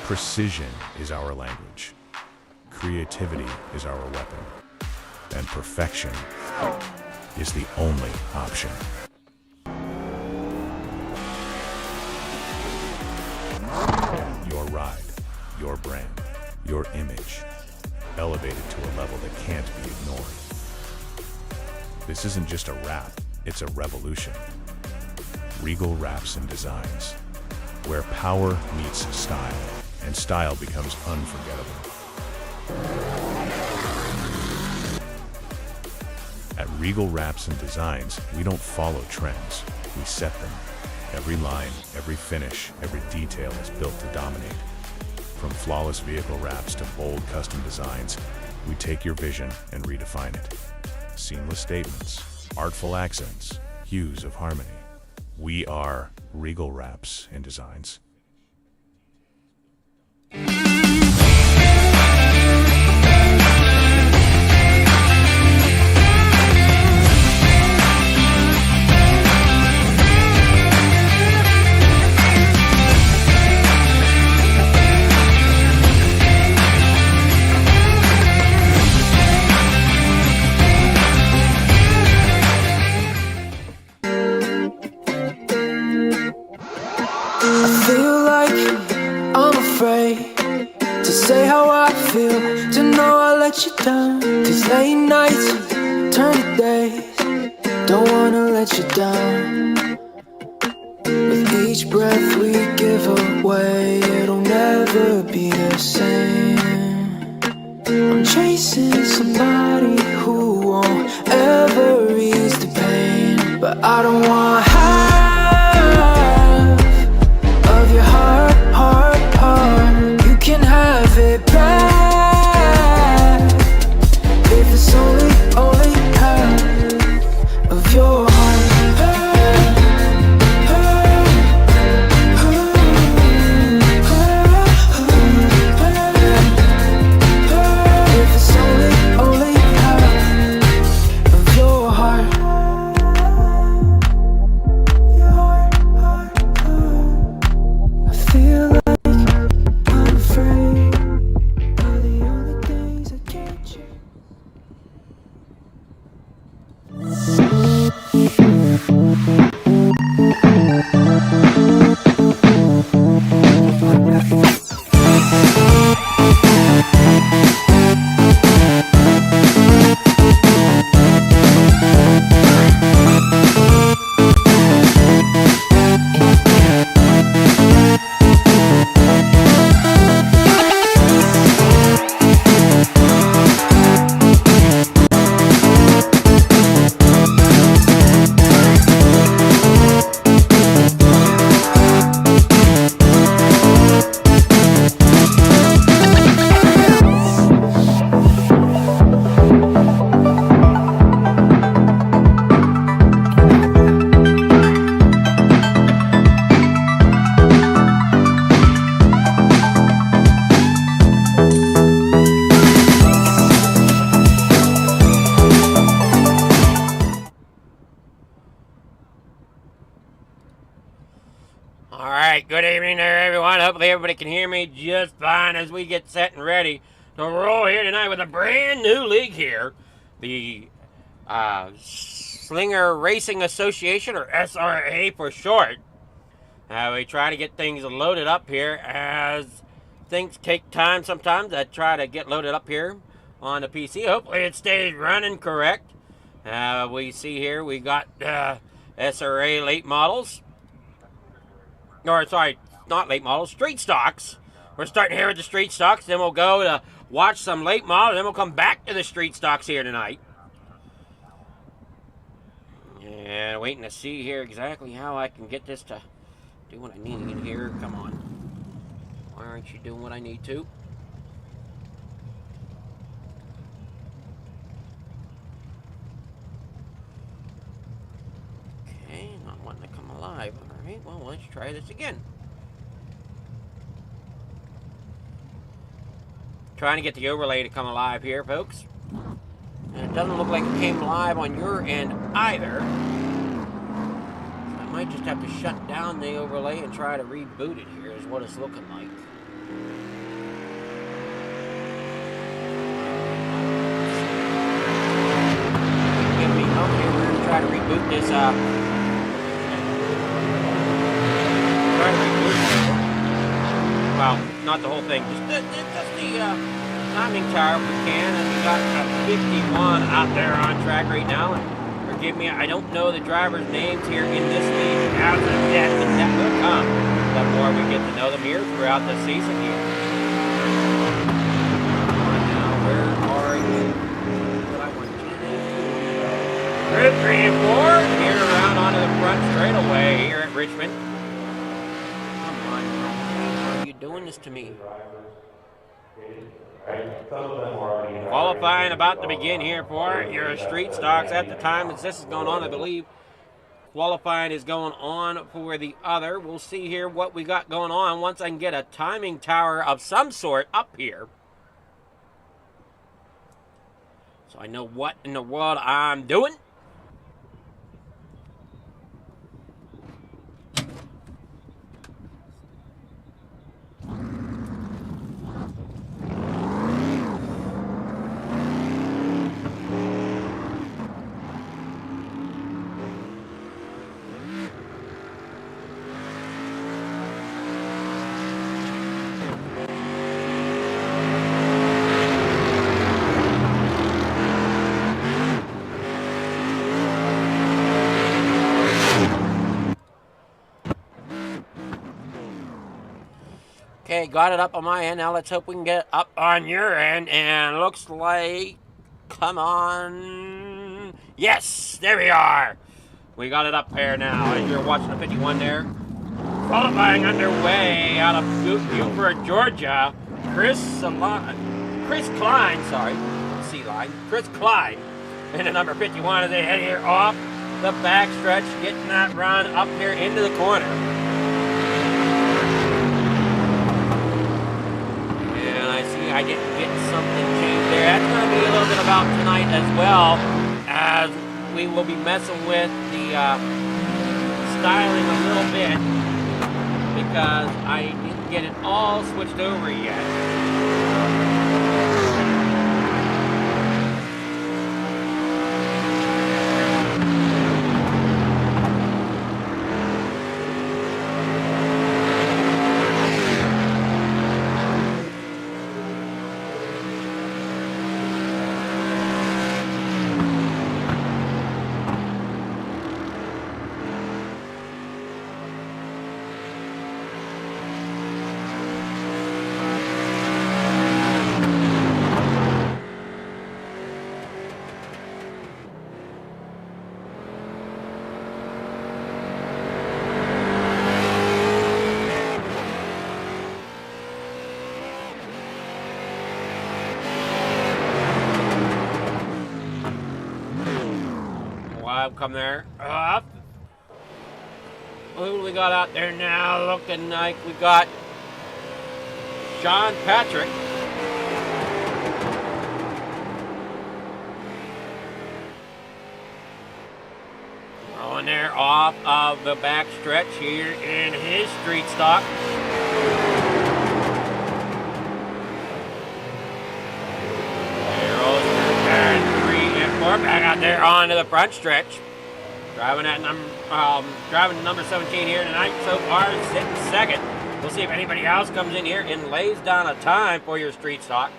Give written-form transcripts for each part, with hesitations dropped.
Precision is our language, creativity is our weapon, and perfection is the only option. Your ride, your brand, your image, elevated to a level that can't be ignored. This isn't just a wrap, it's a revolution. Regal Wraps and Designs, where power meets style, and style becomes unforgettable. At Regal Wraps and Designs, we don't follow trends, we set them. Every line, every finish, every detail is built to dominate. From flawless vehicle wraps to bold custom designs, we take your vision and redefine it. Seamless statements, artful accents, hues of harmony. We are Regal Wraps and Designs. I feel like I'm afraid to say how I feel, to know I let you down. Cause late nights turn to days, don't wanna let you down. With each breath we give away, it'll never be the same. I'm chasing somebody who won't ever ease the pain, but I don't want half of your heart, heart, heart. You can have it back if it's only half of your heart. If it's only half of your heart. I feel like I'm afraid of the only things I can't change. Alright, good evening there, everyone. Hopefully everybody can hear me just fine as we get set and ready to roll here tonight with a brand new league here. The Slinger Racing Association, or SRA for short. We try to get things loaded up here as things take time sometimes. I try to get loaded up here on the PC. Hopefully it stays running correct. We see here we got SRA late models. Or, sorry, not late models, street stocks. We're starting here with the street stocks, then we'll go to watch some late models, then we'll come back to the street stocks here tonight. And waiting to see here exactly how I can get this to do what I need in here. Come on. Why aren't you doing what I need to? Okay, not wanting to come alive. Alright, well, let's try this again. Trying to get the overlay to come alive here, folks. And it doesn't look like it came live on your end either. So I might just have to shut down the overlay and try to reboot it here is what it's looking like. Give me help here. We're going to try to reboot this. Try to reboot it. Well, not the whole thing. Just the timing tower if we can, and we got a 51 out there on track right now. And forgive me, I don't know the drivers' names here in this league as of yet, but that will come the more we get to know them here throughout the season here. Now, where are you? What I want you to do? Grid 3 and 4 here around onto the front straightaway here at Richmond. Come on, how are you doing this to me? Qualifying about to begin here for your street stocks at the time that this is going on, I believe. Qualifying is going on for the other. We'll see here what we got going on once I can get a timing tower of some sort up here. So I know what in the world I'm doing. Okay, got it up on my end. Now let's hope we can get it up on your end. And looks like, come on. Yes, there we are. We got it up there now. As you're watching the 51 there. Qualifying underway out of Buford, Georgia. Chris Klein, sorry. C-line. Chris Klein. And the number 51 as they head here off the backstretch, getting that run up here into the corner. I didn't get something changed there. That's going to be a little bit about tonight as well, as we will be messing with the styling a little bit because I didn't get it all switched over yet. Come there up. Who do we got out there now? Looking like we got Sean Patrick. Going there off of the back stretch here in his street stock. Back out there onto the front stretch. Driving number 17 here tonight so far, sitting second. We'll see if anybody else comes in here and lays down a time for your street stock.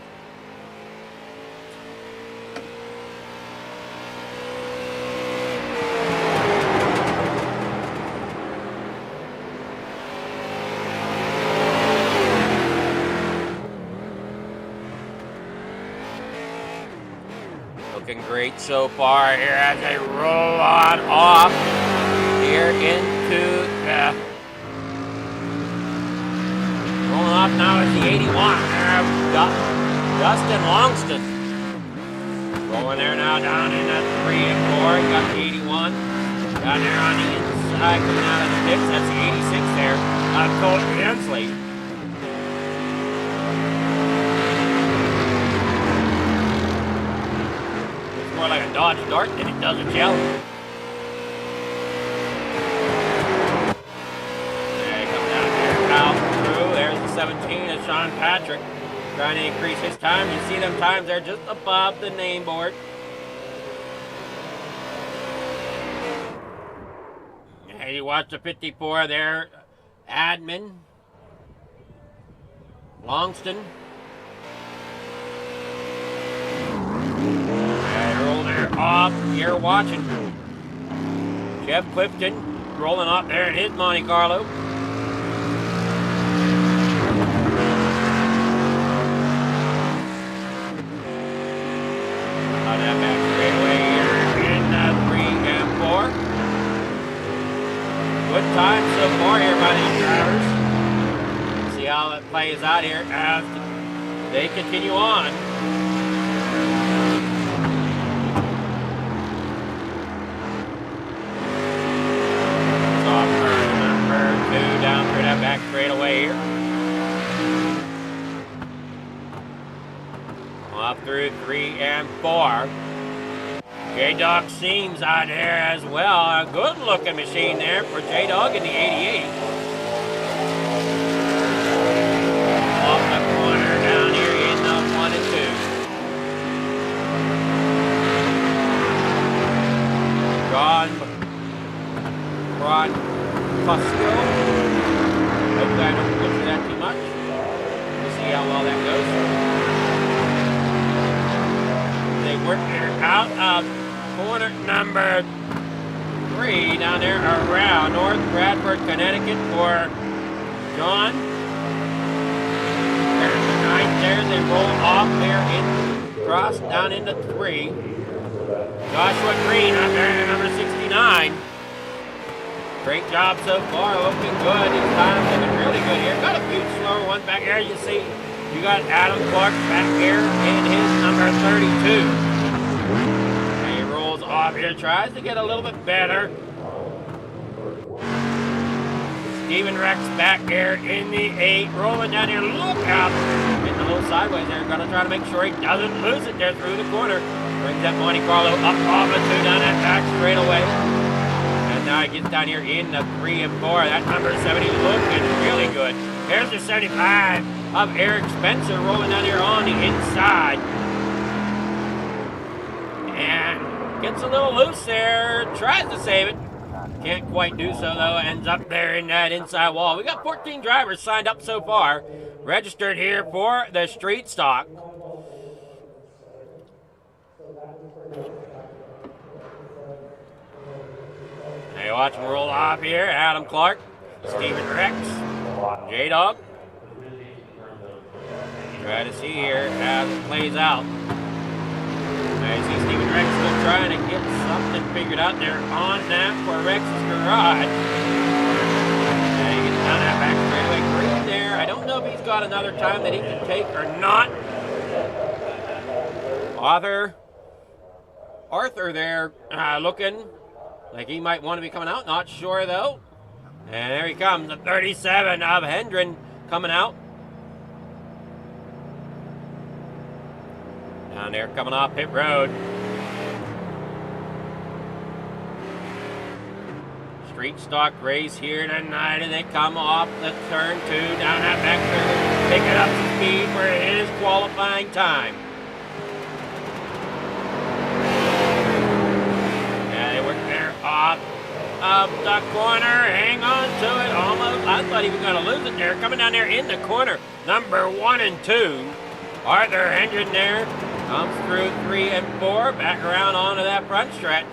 looking great so far here as they roll on off here into rolling off now is the 81. Dustin Longston. Rolling there now down in that 3 and 4. You got the 81. Down there on the inside coming out of the pits. That's the 86 there. Colt Hensley. It's more like a Dodge Dart than it does a Challenger. There he comes down there. Out through. There's the 17 of Sean Patrick. Trying to increase his time. You see them times there just above the name board. And you watch the 54 there. Admin. Longston. And roll there off. You're watching. Jeff Clifton rolling up there in his Monte Carlo. That back straightaway here in 3 and 4. Good time so far here by these drivers. See how that plays out here as they continue on. Soft turn number 2 down through that back straightaway here. Up through 3 and 4. J-Dog Seams out there as well. A good looking machine there for J-Dog in the 88. Off the corner down here in the 1 and 2. Ron Costco. Hopefully I don't butcher that too much. We'll see how well that goes. They work there out of corner number 3 down there around North Bradford, Connecticut for John. There's the 9th there. They roll off there in cross down into 3. Joshua Green out there in number 69. Great job so far, looking good. His time's looking really good here. Got a few slower ones back there, you see. You got Adam Clark back here in his number 32. And he rolls off here, tries to get a little bit better. Steven Rex back here in the 8, rolling down here. Look out! Getting a little sideways there. Gonna try to make sure he doesn't lose it there through the corner. Brings that Monte Carlo up off the 2 down that back straightaway. And now he gets down here in the 3 and 4. That number 70 looking really good. There's the 75 of Eric Spencer rolling down here on the inside. And gets a little loose there. Tries to save it. Can't quite do so though. Ends up there in that inside wall. We got 14 drivers signed up so far. Registered here for the street stock. Now you watch him roll off here. Adam Clark, Steven Rex, J-Dog. Try to see here how it plays out. Now you see Steven Rex still trying to get something figured out there on that for Rex's garage. Now he gets down that back straightaway green there. I don't know if he's got another time that he can take or not. Arthur there looking like he might want to be coming out. Not sure though. And there he comes, the 37 of Hendren coming out. Down there coming off pit road. Street stock race here tonight, and they come off the turn 2 down that back turn, picking up some speed for his qualifying time. Yeah, they work there off of the corner, hang on to it almost. I thought he was going to lose it there. Coming down there in the corner, number 1 and 2. Arthur Hendren there. Comes through 3 and 4, back around onto that front stretch.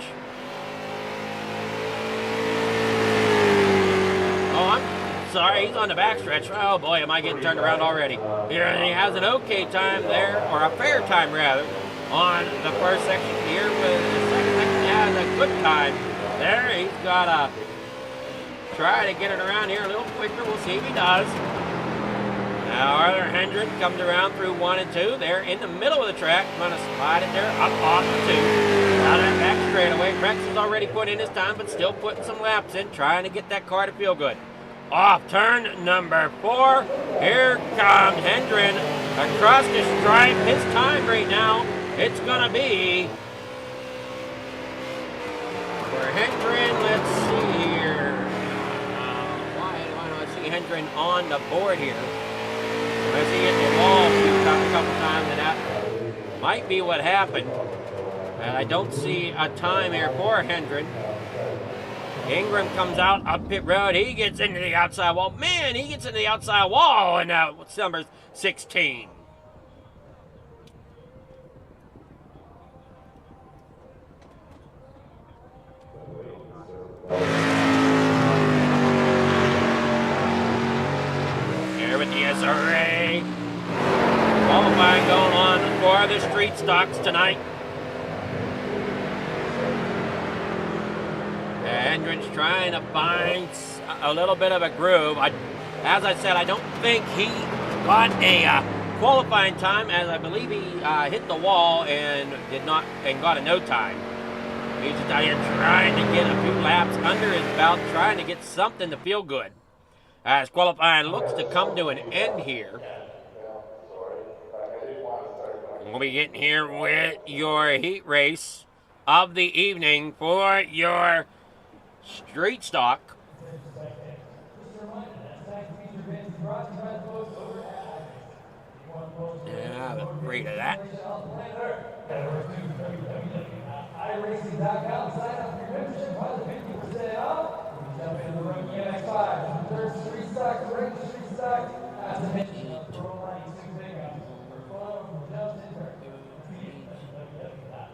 Oh, I'm sorry, he's on the back stretch. Oh boy, am I getting turned around already. Here, and he has an okay time there, or a fair time rather. on the first section here, but the second section has a good time there. He's got to try to get it around here a little quicker. We'll see if he does. Now Arthur Hendren comes around through 1 and 2. They're in the middle of the track. Going to slide it there up off the 2. Now that back straightaway. Rex has already put in his time, but still putting some laps in, trying to get that car to feel good. Off turn number 4. Here comes Hendren across the stripe. His time right now, it's going to be for Hendren. Let's see here. Why don't I see Hendren on the board here? I see hit the wall a couple times, and that might be what happened. And I don't see a time here for Hendren. Ingram comes out up pit road. He gets into the outside wall. Man, he gets into the outside wall, and what's number 16? Here with the SRA. Qualifying going on for the street stocks tonight. Hendren's trying to find a little bit of a groove. As I said, I don't think he got a qualifying time, as I believe he hit the wall and got a no time. He's just out here trying to get a few laps under his belt, trying to get something to feel good. As qualifying looks to come to an end here. We'll be getting here with your heat race of the evening for your street stock. Yeah, I'm afraid of that. iRacing.com, sign up for your membership, 50% off. Jump in the rookie MX5. Third street stock, regular street stock. As I mentioned, pro line 2 pickups. For fun, for jumps in there.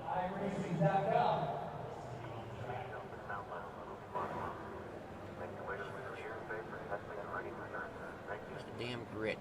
iRacing.com. Just a damn grit.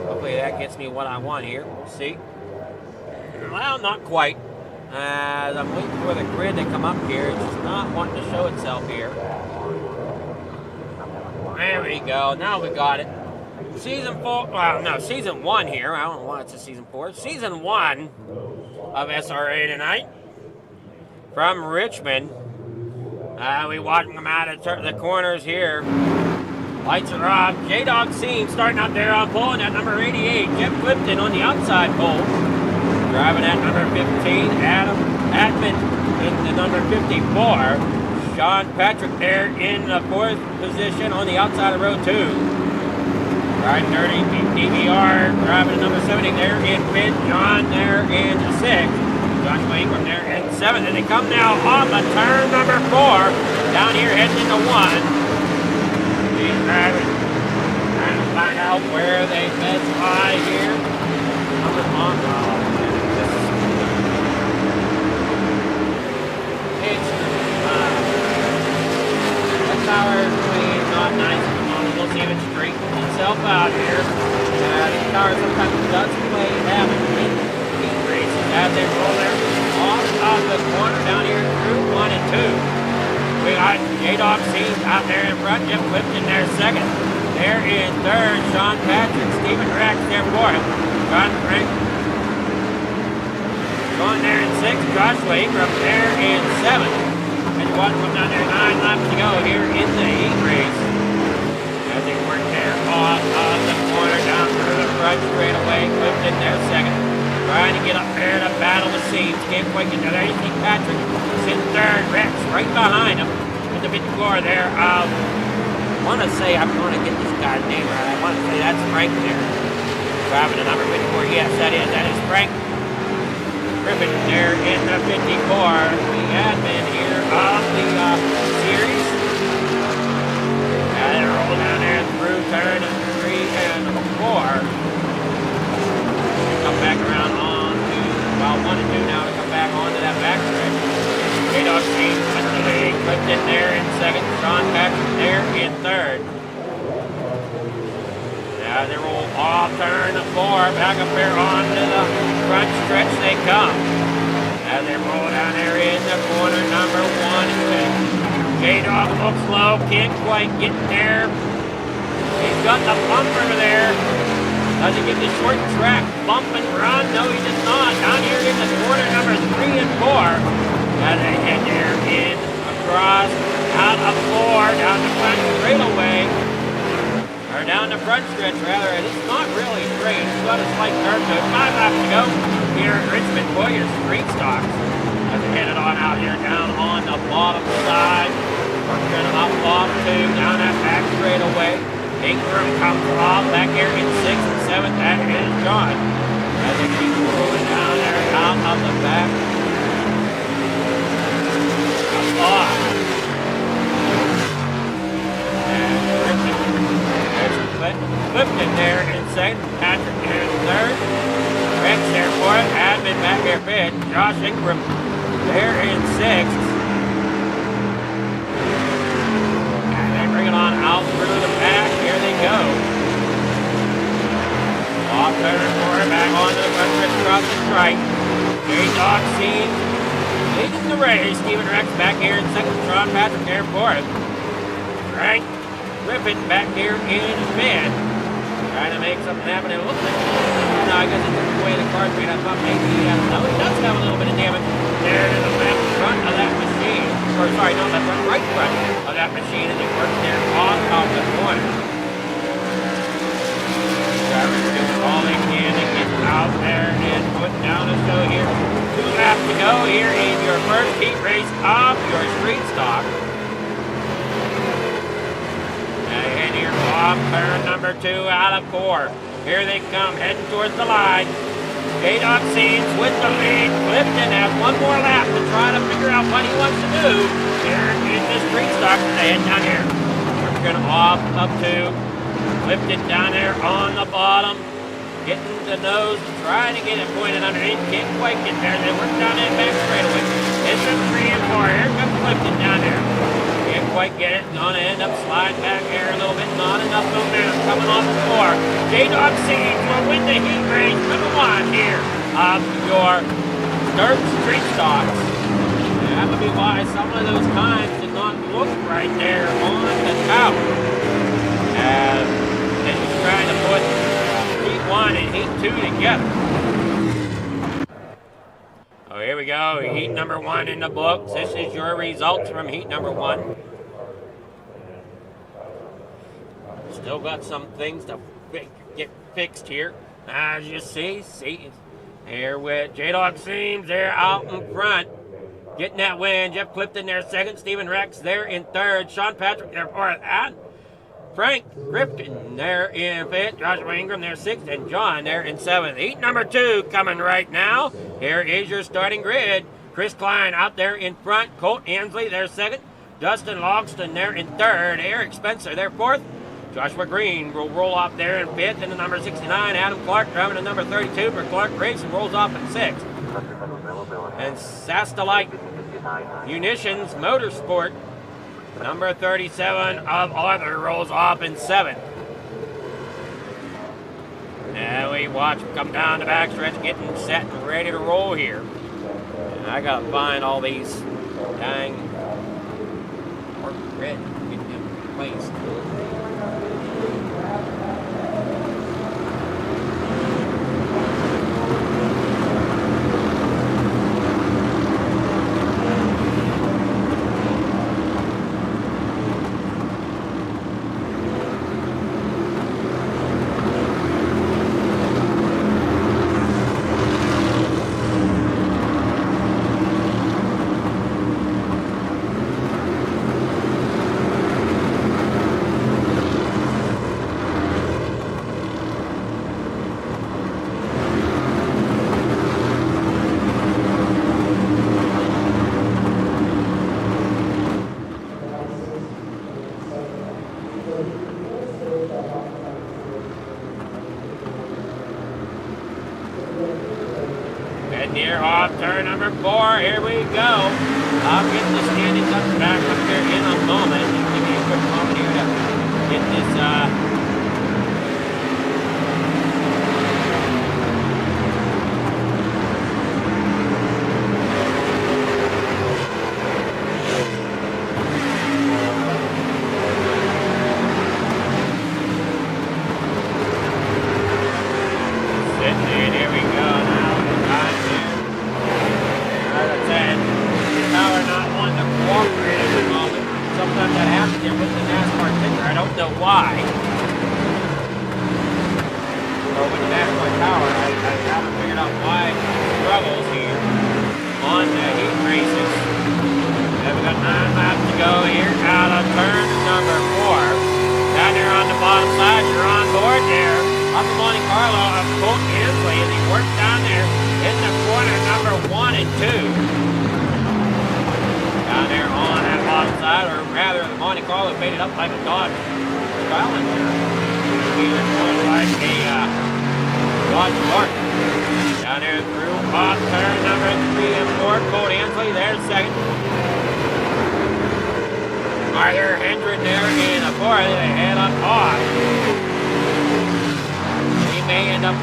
Hopefully that gets me what I want here. We'll see. Well, not quite. As I'm waiting for the grid to come up here, it's just not wanting to show itself here. There we go. Now we got it. Season 4. Well, no, Season 1 here. I don't know why it's a Season 4. Season 1 of SRA tonight from Richmond. We watching them out of the corners here. Lights are off. J-Dog Scene starting out there on pole, and at number 88, Jeff Clifton on the outside pole. Driving at number 15, Adam Atman in the number 54. Sean Patrick there in the 4th position on the outside of row 2. Riding dirty, DVR driving at number 70 there in 5th. John there in 6th. Joshua Ingram there in 7th. And they come now on the turn number 4. Down here heading into 1. He's driving, trying to find out where they best lie here. Number on that tower is not nice. We'll see if it straightens itself out here. This tower sometimes does have heat races as they roll there off of the corner down here through 1 and 2. We got J-Dog Scenes out there in front. Jeff Clifton there second. There in third, Sean Patrick. Stephen Rex there fourth. John Frank going there in sixth. Joshua Ingram there in seventh. And you watch them down there, 9 laps to go here in the heat race. As they work there off of the corner down through the front straight away. Clifton there second. trying to get up there to battle the seams. Can't quite get there. There you see Patrick. He's in third. Rex right behind him at the 54 there. I want to say, I'm going to get this guy's name right. I want to say that's Frank there. Driving the number 54. Yes, that is Frank. Griffin there in the 54. The admin here of the series. They're rolling down there through turn 3 and 4. Come back around on to, well, 1 and 2 now to come back onto that back stretch. J-Dog seems with the lead. Clifton there in second. Sean Patrick there in third. Now they roll off turn 4. Back up there onto the front stretch they come. As they roll down there in the corner number 1 and 2. J-Dog looks low. Can't quite get there. He's got the bumper there. Does he get the short track bump and run? No, he does not. Down here in the corner number 3 and 4. As they head there in across, out of 4, down the front straightaway. Or down the front stretch, rather. And it's not really straight. It's got a slight curve to it. 5 laps to go here at Richmond for your street stocks. As they headed on out here down on the bottom side. Working up off 2, down that back straightaway. Ingram comes off back here in 6th and 7th. That is John. As they keep rolling down there out of the back. Clifton there in second. Patrick there in third. Rex there for it. Admin back there fifth. Josh Ingram there in 6th. And they bring it on out through the back. Here they go. Off turn 4. Back onto the front stretch across the stripe. J-Dog seems leading the race. Steven Rex back here in second. Sean Patrick there fourth. Frank Griffin back here in fifth. Trying to make something happen. It looks like, no, I guess it's the way the car's made. I thought maybe he has, no, he does have a little bit of damage there in the left front of that machine. Or sorry, no, left front, right front of that machine as it works there off of the corner. Drivers doing all they can to get out there and put down a show here. 2 laps to go here in your first heat race of your street stock. And here off turn number 2 out of 4. Here they come, heading towards the line. J-Dog seems with the lead. Clifton has 1 more lap to try to figure out what he wants to do here in this street stock today. And down here, we're going off up to Clifton down there on the bottom. Getting the nose, trying to get it pointed underneath. Can't quite get there. They work down that back straightaway. It's a 3 and 4. Here comes Clifton down there. Can't quite get it. Gonna end up sliding back here a little bit. Not enough momentum coming off the floor. J-Dog seems will win the heat race number 1 here of your dirt street stocks. That would be why some of those times did not look right there on the tower. As they was trying to put heat 1 and heat 2 together. Oh, here we go. Heat number 1 in the books. This is your results from heat number 1. Still got some things to get fixed here. As you see here with J-Dog seems they're out in front. Getting that win. Jeff Clifton there second. Steven Rex there in third. Sean Patrick there fourth. And Frank Griffin there in fifth. Joshua Ingram there sixth. And John there in seventh. Heat number 2 coming right now. Here is your starting grid. Chris Klein out there in front. Colt Ansley there second. Dustin Logston there in third. Eric Spencer there fourth. Joshua Green will roll off there in fifth. And the number 69, Adam Clark driving the number 32 for Clark Racing rolls off in sixth. And Sastalite Munitions Motorsport, number 37 of Arthur, rolls off in 7th. And we watch them come down the backstretch, getting set and ready to roll here. And I gotta find all these dang red, get them placed. Off turn number 4, here we go. I'll get the standings up back up there in a moment. Just give me a quick moment here to get this,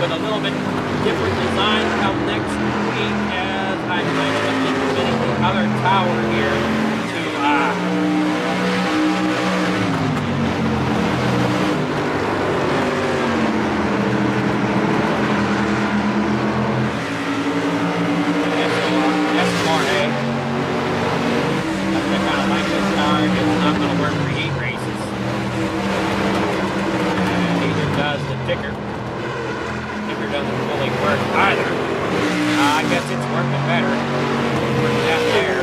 with a little bit different design come next week as I'm kind of implementing the other tower here to SRA. I kind of like this car. It's not going to work for heat races. And neither does the ticker. Doesn't fully work either. I guess it's working better. Working out there.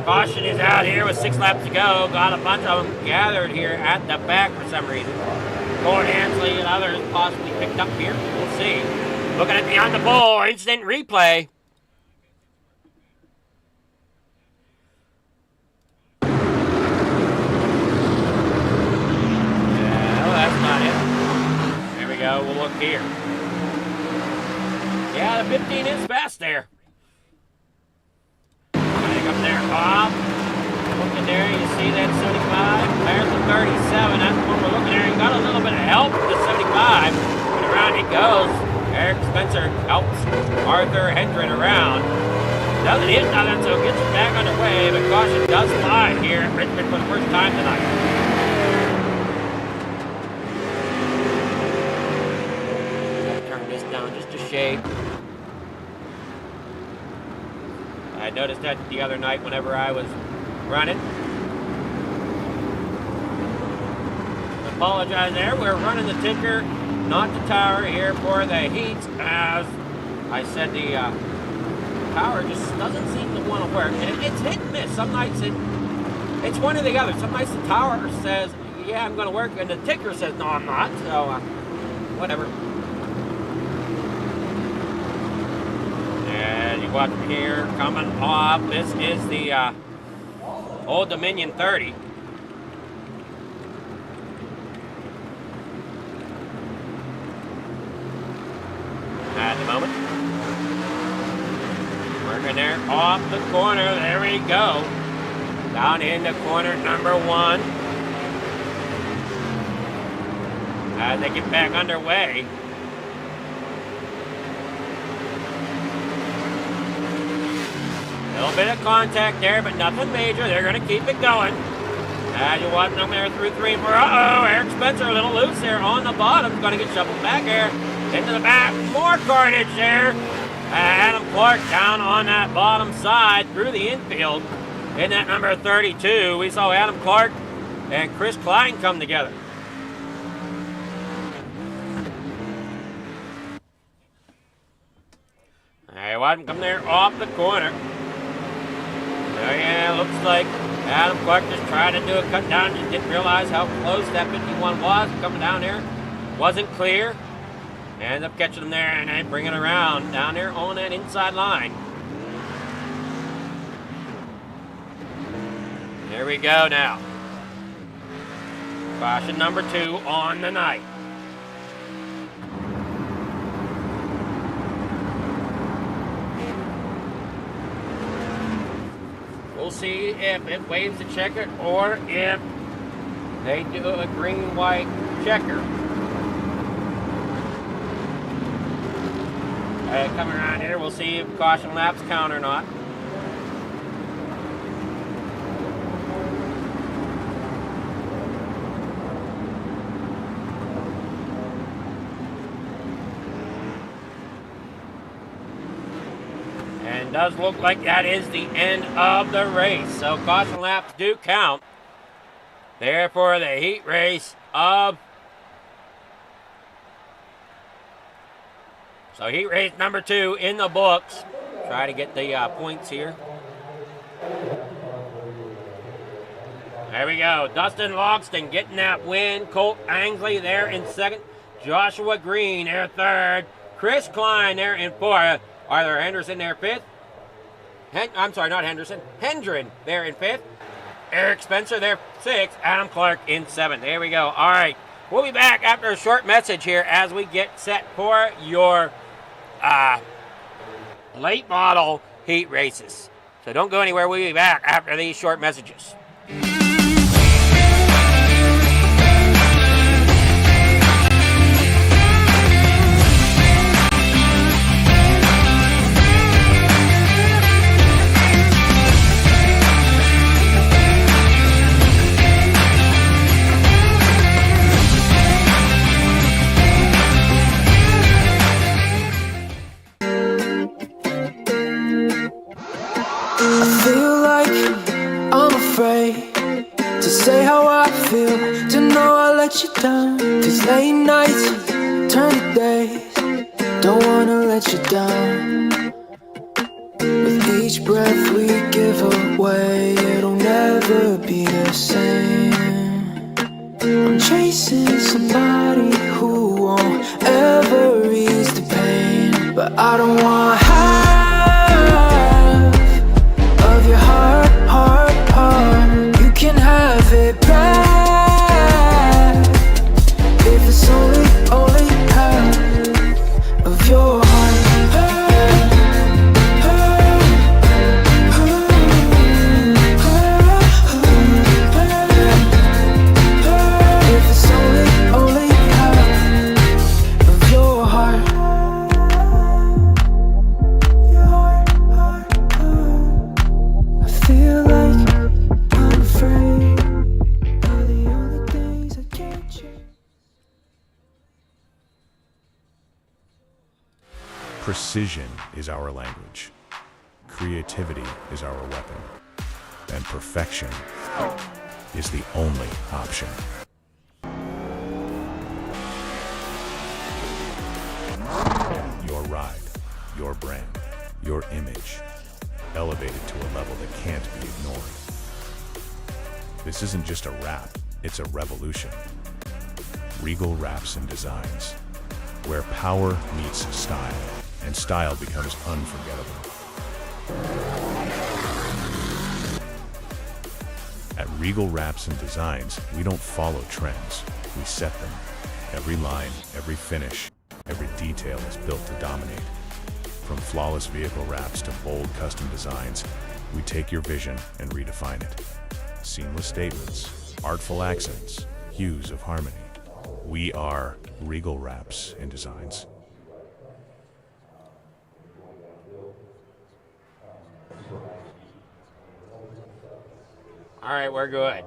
Caution is out here with 6 laps to go. Got a bunch of them gathered here at the back for some reason. Gordon Ansley and others possibly picked up here. We'll see. Looking at Beyond the Bull, instant replay. Well, that's not it. There we go. We'll look here. Yeah, the 15 is fast there. Back up there, Bob. Looking there, you see that 75. There's the 37. That's the one we're looking at. He got a little bit of help with the 75. And around he goes. Eric Spencer helps Arthur Hendren around. Doesn't hit nothing, so gets it back underway. But caution does fly here at Richmond for the first time tonight. Turn this down just a shade. I noticed that the other night whenever I was running. Apologize there. We're running the ticker, not the tower here for the heats. As I said, the tower just doesn't seem to want to work. And it's hit and miss. Some nights it's one or the other. Some nights the tower says, yeah, I'm going to work. And the ticker says, no, I'm not. So, whatever. And you watch here coming off. This is the Old Dominion 30. At the moment. Working there off the corner. There we go. Down into corner number 1. As they get back underway. A little bit of contact there, but nothing major. They're going to keep it going. As you watch them there through 3 and 4. Uh-oh, Eric Spencer a little loose there on the bottom. Going to get shuffled back there. Into the back. More carnage there. Adam Clark down on that bottom side through the infield. In that number 32, we saw Adam Clark and Chris Klein come together. Hey, watch him come there off the corner. So yeah, looks like Adam Clark just tried to do a cut down. Just didn't realize how close that 51 was coming down there. Wasn't clear. Ended up catching him there and then bringing it around down there on that inside line. Here we go now. Caution number 2 on the night. We'll see if it waves the checker or if they do a green-white checker. Coming around here, we'll see if caution laps count or not. And does look like that is the end of the race. So caution laps do count. There for the heat race of... So heat race number 2 in the books. Try to get the points here. There we go. Dustin Logston getting that win. Colt Angsley there in second. Joshua Green there third. Chris Klein there in fourth. Arthur Henderson there fifth. I'm sorry, not Henderson. Hendren there in fifth. Eric Spencer there sixth. Adam Clark in seventh. There we go. All right. We'll be back after a short message here as we get set for your late model heat races. So don't go anywhere. We'll be back after these short messages. I feel like I'm afraid to say how I feel, to know I let you down. Cause late nights turn to days, don't wanna let you down. With each breath we give away, it'll never be the same. I'm chasing somebody who won't ever ease the pain, but I don't want half of your heart, heart, heart. You can have it back if it's only half of your heart. If it's only half of your heart. I feel like I'm afraid of the only things I can't change. Precision is our language. Creativity is our weapon. And perfection is the only option. Your ride, your brand, your image, elevated to a level that can't be ignored. This isn't just a wrap, it's a revolution. Regal Wraps and Designs, where power meets style, and style becomes unforgettable. At Regal Wraps and Designs, we don't follow trends, we set them. Every line, every finish, every detail is built to dominate. From flawless vehicle wraps to bold custom designs, we take your vision and redefine it. Seamless statements, artful accents, hues of harmony. We are Regal Wraps and Designs. All right, we're good.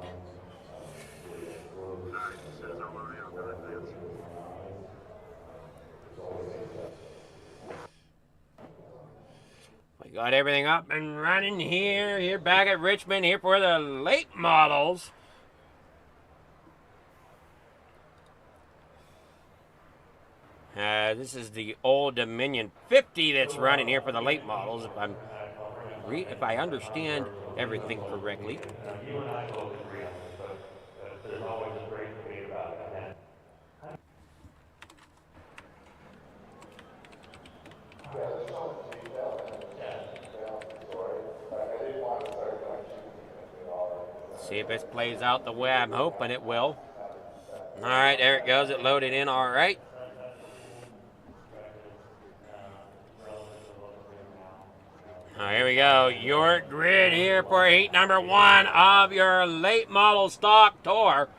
We got everything up and running here. Here back at Richmond, here for the late models. This is the Old Dominion 50 that's running here for the late models, if I understand everything correctly. See if this plays out the way I'm hoping it will. All right, there it goes. It loaded in all right. Here we go. Your grid here for heat number 1 of your late model stock tour.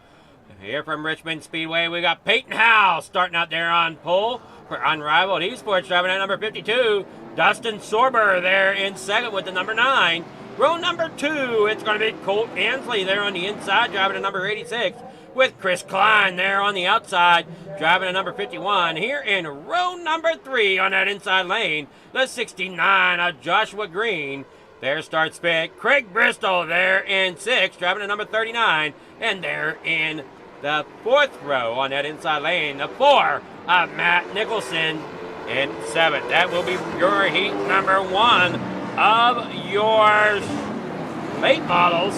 Here from Richmond Speedway, we got Peyton Howe starting out there on pole for Unrivaled Esports, driving at number 52. Dustin Sorber there in second with the number 9. Row number 2, it's going to be Colt Ansley there on the inside, driving at number 86. With Chris Klein there on the outside, driving at number 51. Here in row number 3 on that inside lane, the 69 of Joshua Green. There starts pit. Craig Bristol there in 6, driving at number 39. And there in the 4th row on that inside lane, the 4 of Matt Nicholson in 7th. That will be your heat number 1 of your late models.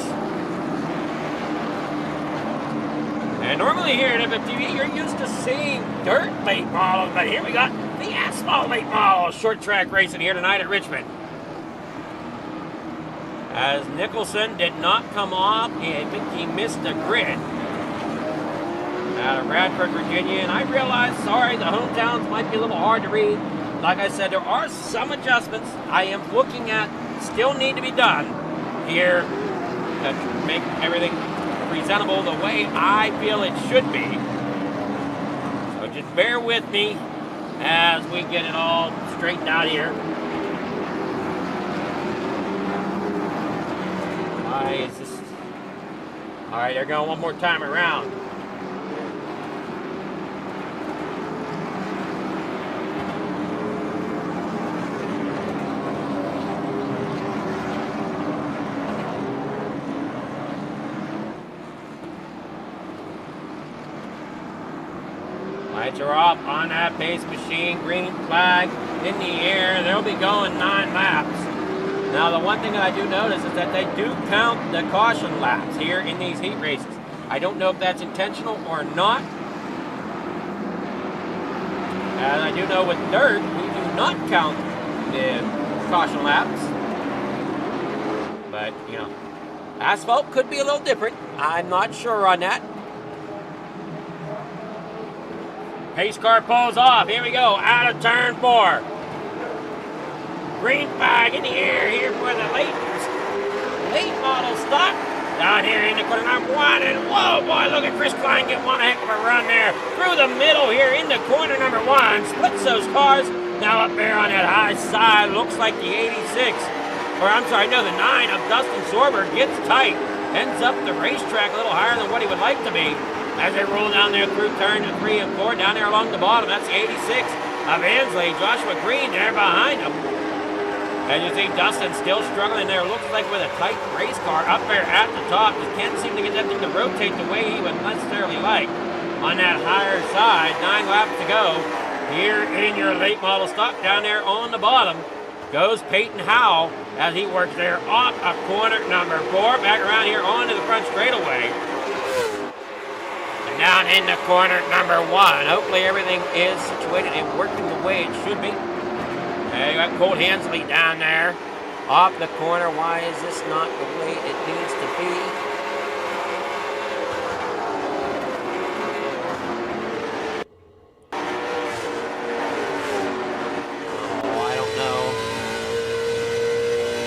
And normally here at FFTV, you're used to seeing dirt late models, but here we got the asphalt late models. Short track racing here tonight at Richmond. As Nicholson did not come off, I think he missed the grid. Out of Radford, Virginia, and I realize, sorry, the hometowns might be a little hard to read. Like I said, there are some adjustments I am looking at still need to be done here to make everything presentable the way I feel it should be. So just bear with me as we get it all straightened out here. Why is this? All right, they're going one more time around. Lights are off on that base machine. Green flag in the air. They'll be going 9 laps. Now, the one thing that I do notice is that they do count the caution laps here in these heat races. I don't know if that's intentional or not. And I do know with dirt, we do not count the caution laps. But, you know, asphalt could be a little different. I'm not sure on that. Pace car pulls off. Here we go. Out of turn 4. Green flag in the air here for the late model stock. Down here in the corner number 1. And whoa, boy, look at Chris Klein get one heck of a run there. Through the middle here into corner number 1. Splits those cars. Now up there on that high side. Looks like the 86. Or I'm sorry, no, the 9 of Dustin Sorber gets tight. Ends up the racetrack a little higher than what he would like to be. As they roll down there through turn 3 and 4, down there along the bottom, that's the 86 of Ansley. Joshua Green there behind him. As you see, Dustin still struggling there. Looks like with a tight race car up there at the top. Just can't seem to get that thing to rotate the way he would necessarily like. On that higher side, 9 laps to go. Here in your late model stock, down there on the bottom, goes Peyton Howe as he works there off of corner number 4. Back around here onto the front straightaway. Down in the corner number 1. Hopefully everything is situated and working the way it should be. There you got Colt Ansley down there. Off the corner. Why is this not the way it needs to be? Oh, I don't know.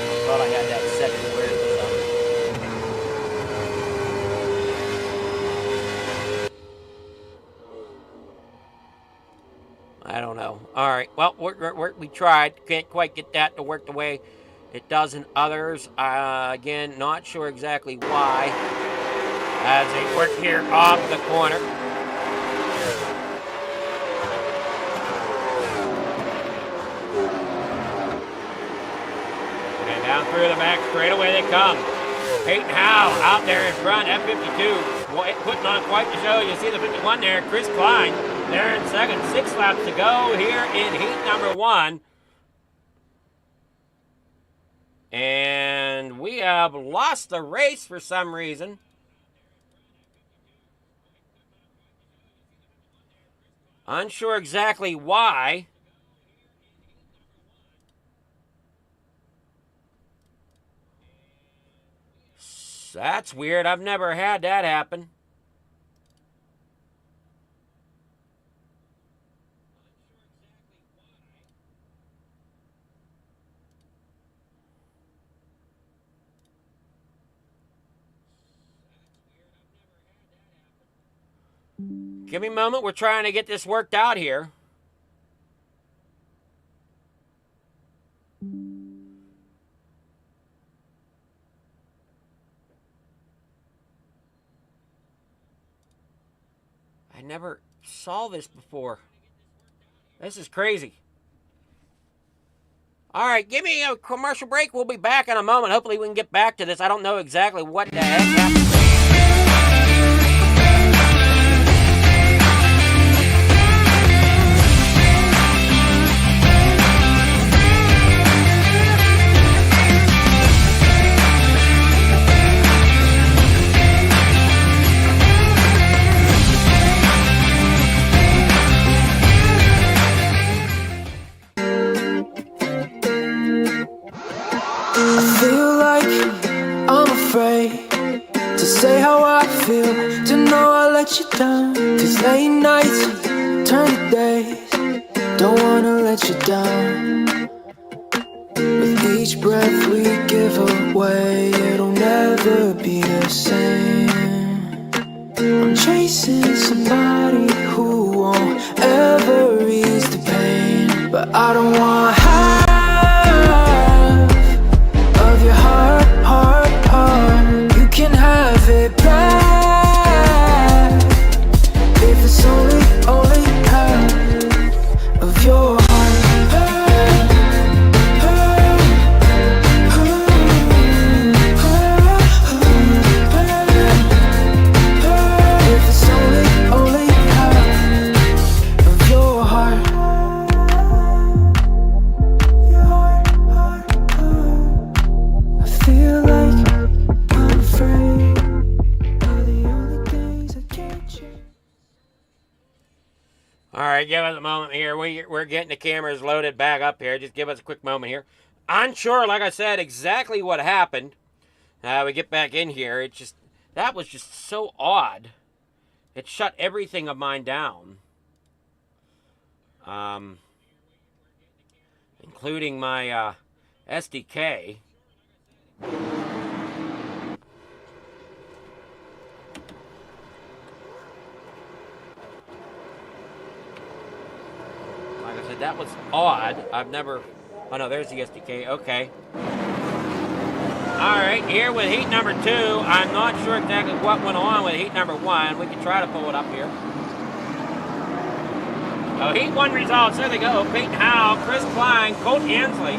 I thought I had that set to where it was up. I don't know. All right. Well, we tried. Can't quite get that to work the way it does in others. Again, not sure exactly why. As they work here off the corner. And down through the back straightaway they come. Peyton Howe out there in front at 52. Putting on quite the show. You see the 51 there. Chris Klein there in second. 6 laps to go here in heat number 1. And we have lost the race for some reason. Unsure exactly why. That's weird. I've never had that happen. Give me a moment. We're trying to get this worked out here. I never saw this before. This is crazy. All right, give me a commercial break. We'll be back in a moment. Hopefully we can get back to this. I don't know exactly what the heck happened. I feel like I'm afraid to say how I feel, to know I let you down. Cause late nights turn to days, don't wanna let you down. With each breath we give away, it'll never be the same. I'm chasing somebody who won't ever ease the pain, but I don't want half of your heart. You can have it back if it's only half of your heart. If it's only half of your heart. I feel like I'm afraid of the only things I can't change. All right, give us a moment here. We're getting the cameras loaded back up here. Just give us a quick moment here. Unsure, like I said, exactly what happened. We get back in here. That was just so odd. It shut everything of mine down. Including my SDK. Like I said, that was odd. I've never... Oh, no, there's the SDK. Okay. All right, here with heat number 2. I'm not sure exactly what went on with heat number 1. We can try to pull it up here. Oh, heat 1 results. There they go. Peyton Howe, Chris Klein, Colt Ansley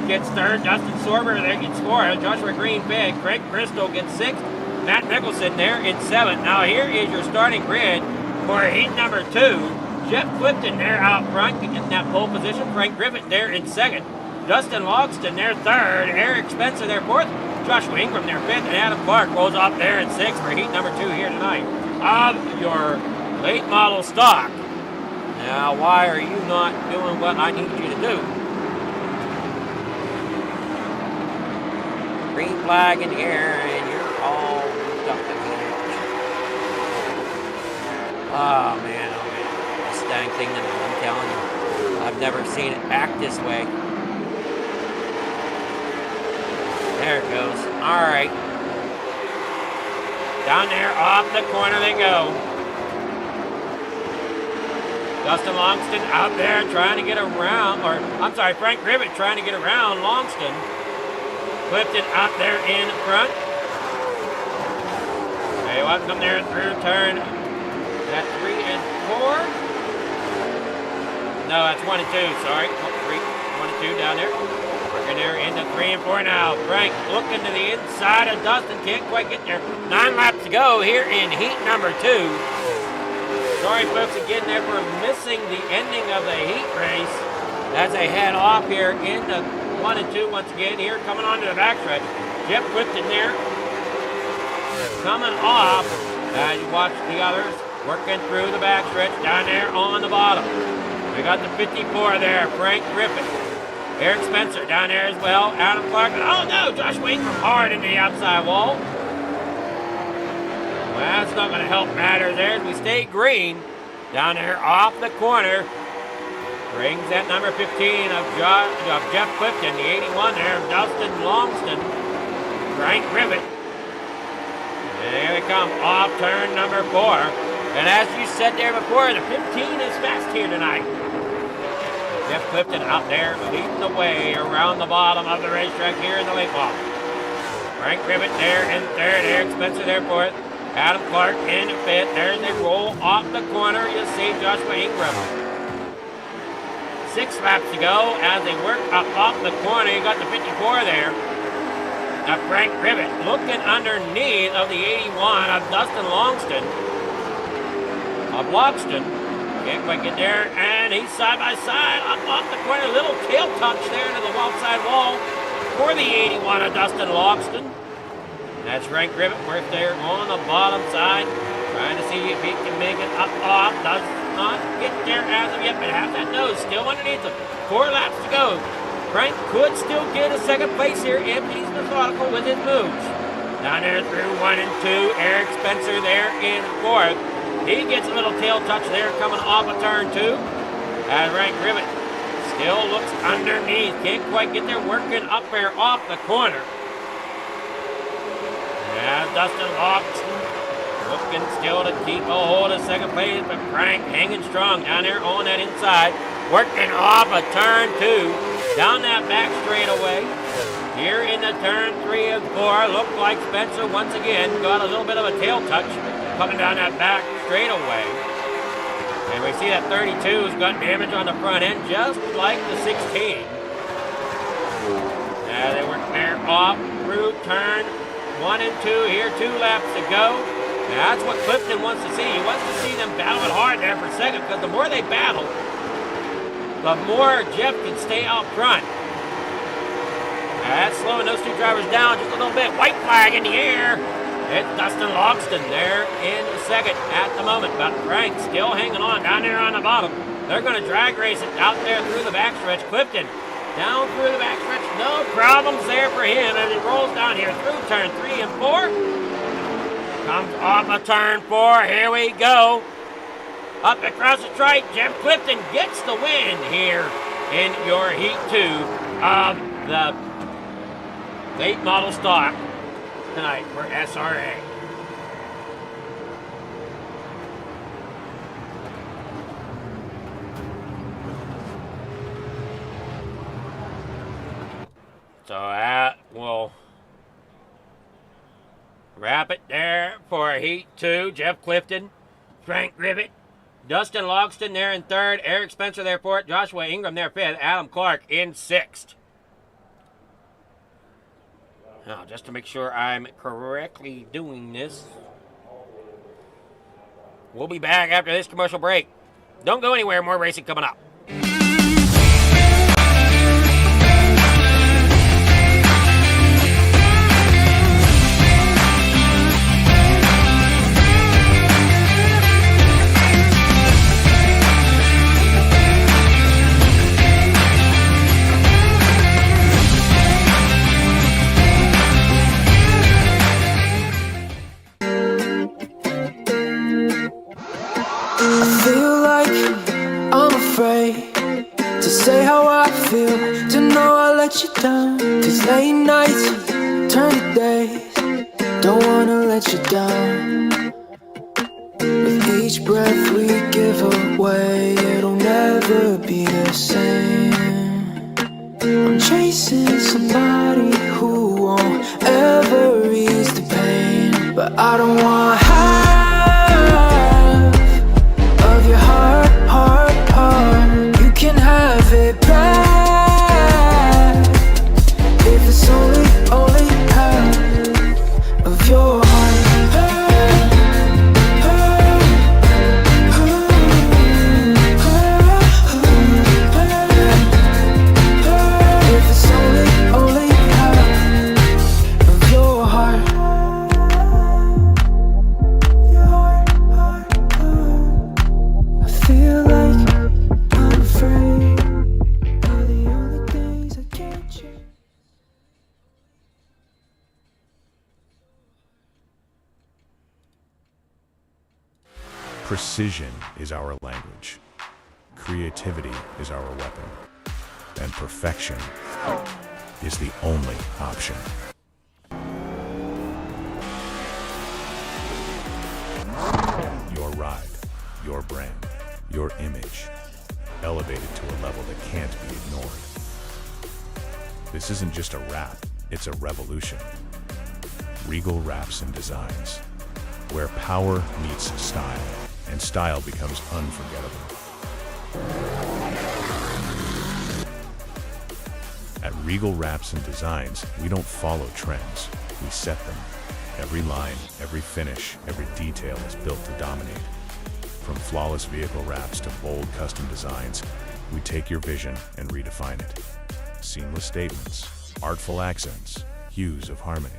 gets 3rd. Justin Sorber there gets 4th. Joshua Green 5th. Craig Bristol gets 6th. Matt Mickelson there in 7th. Now here is your starting grid for heat number 2. Jeff Clifton there out front getting that pole position. Frank Griffith there in 2nd. Dustin Logston there 3rd. Eric Spencer there 4th. Joshua Ingram there 5th. And Adam Clark rolls off there in 6th for heat number 2 here tonight of your late model stock. Now, why are you not doing what I need you to do? Green flag in the air, and you're all stuck in the edge. Oh, man, oh, man. This dang thing tonight, I'm telling you. I've never seen it act this way. There it goes. All right. Down there, off the corner they go. Dustin Longston out there trying to get around, Frank Griffith trying to get around Longston. Clifton out there in front. Hey, what's come there through turn? That's 3 and 4. No, that's 1 and 2, sorry. 1 and 2 down there. Working there into 3 and 4 now. Frank looking to the inside of Dustin, can't quite get there. 9 laps to go here in heat number 2. Sorry, folks, again, there for missing the ending of the heat race as they head off here into 1 and 2 once again. Here coming onto the backstretch. Jeff Clifton there coming off as you watch the others working through the backstretch down there on the bottom. We got the 54 there, Frank Griffith. Eric Spencer down there as well. Adam Clark. Oh, no, Josh Wayne from hard into the outside wall. Well, that's not going to help matters there as we stay green. Down there off the corner. Brings that number 15 of Jeff Clifton. The 81 there of Dustin Longston. Frank Griffith. There they come off turn number 4. And as you said there before, the 15 is fast here tonight. Jeff Clifton out there leading the way around the bottom of the racetrack here in the late model. Frank Ribbett there in third, Eric Spencer there fourth, Adam Clark in fifth. There they roll off the corner. You see Joshua Ingram. 6 laps to go as they work up off the corner. You got the 54 there. Now Frank Ribbett looking underneath of the 81 of Dustin Longston. Of Logston. Can't quite get there. And he's side by side up off the corner. Little tail touch there to the outside wall for the 81 of Dustin Logston. That's Frank Ribbett worth there on the bottom side. Trying to see if he can make it up off. Does not get there as of yet, but has that nose still underneath him. 4 laps to go. Frank could still get a second place here if he's methodical with his moves. Down there through 1 and 2. Eric Spencer there in fourth. He gets a little tail touch there coming off of turn 2. As Frank Ribbett still looks underneath. Can't quite get there, working up there off the corner. As Dustin Logston looking still to keep a hold of second place, but Frank hanging strong down there on that inside. Working off of turn 2. Down that back straightaway. Here in the turn 3 and 4. Looked like Spencer once again got a little bit of a tail touch coming down that back straightaway. And we see that 32's got damage on the front end, just like the 16. Now they work there off through turn 1 and 2 here, 2 laps to go. Now that's what Clifton wants to see. He wants to see them battling hard there for second, because the more they battle, the more Jeff can stay out front. Now that's slowing those 2 drivers down just a little bit. White flag in the air. It's Dustin Logston there in second at the moment, but Frank still hanging on down there on the bottom. They're going to drag race it out there through the backstretch. Clifton down through the backstretch. No problems there for him as he rolls down here through turn 3 and 4. Comes off of turn 4. Here we go. Up across the stripe. Jeff Clifton gets the win here in your Heat 2 of the late model stock tonight for SRA. So that will wrap it there for Heat 2. Jeff Clifton, Frank Ribbett, Dustin Logston there in third, Eric Spencer there fourth, Joshua Ingram there fifth, Adam Clark in sixth. Now, just to make sure I'm correctly doing this, we'll be back after this commercial break. Don't go anywhere, more racing coming up. Say how I feel, to know I let you down. Cause late nights turn to days, don't wanna let you down. With each breath we give away, it'll never be the same. I'm chasing somebody who won't ever ease the pain, but I don't want half of your heart. You can have it back if it's only half of your heart. If it's only half of your heart. I feel like I'm afraid of the only things I can't change. Precision is our language. Creativity is our weapon. And perfection is the only option. Your ride brand, your image, elevated to a level that can't be ignored. This isn't just a wrap, it's a revolution. Regal Wraps and Designs, where power meets style, and style becomes unforgettable. At Regal Wraps and Designs, we don't follow trends, we set them. Every line, every finish, every detail is built to dominate. From flawless vehicle wraps to bold custom designs, we take your vision and redefine it. Seamless statements, artful accents, hues of harmony.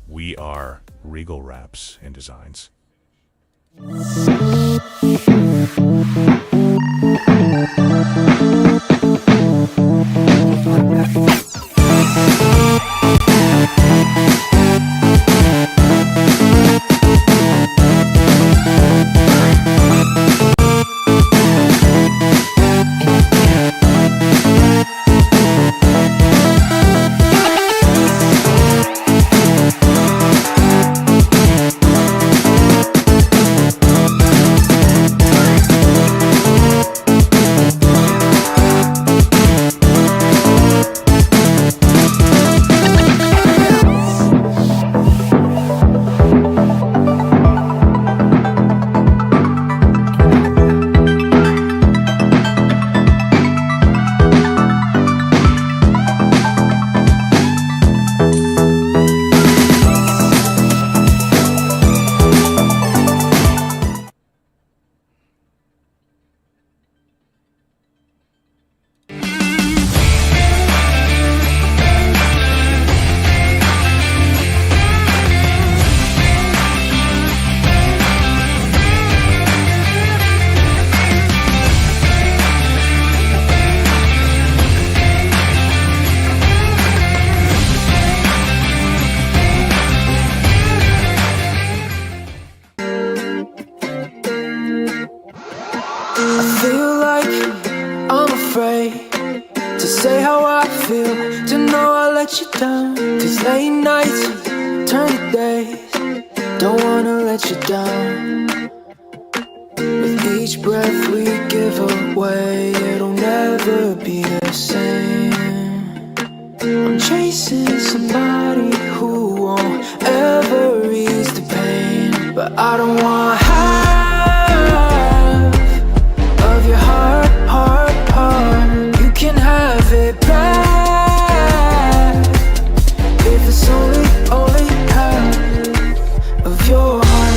We are Regal Wraps and Designs. I feel like I'm afraid to say how I feel, to know I let you down. Cause late nights turn to days, don't wanna let you down. With each breath we give away, it'll never be the same. I'm chasing somebody who won't ever ease the pain, but I don't want half of your heart, heart, heart. You can have it back if it's only half of your heart.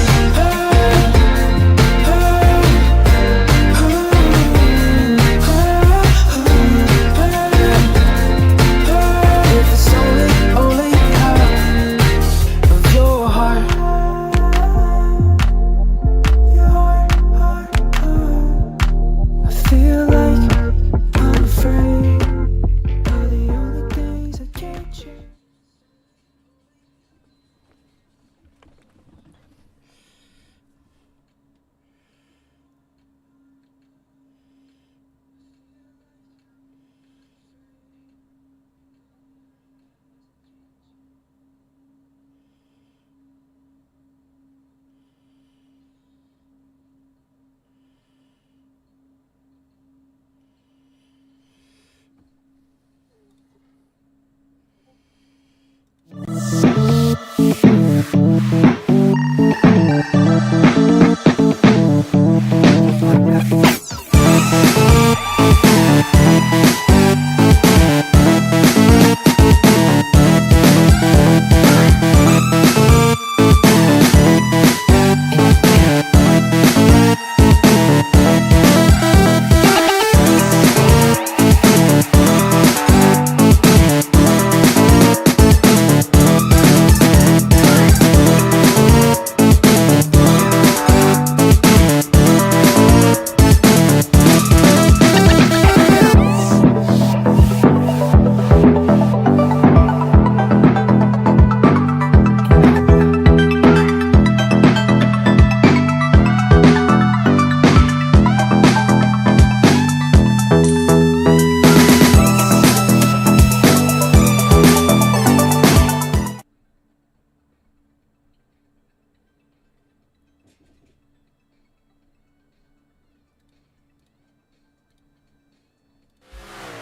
If it's only half of your heart.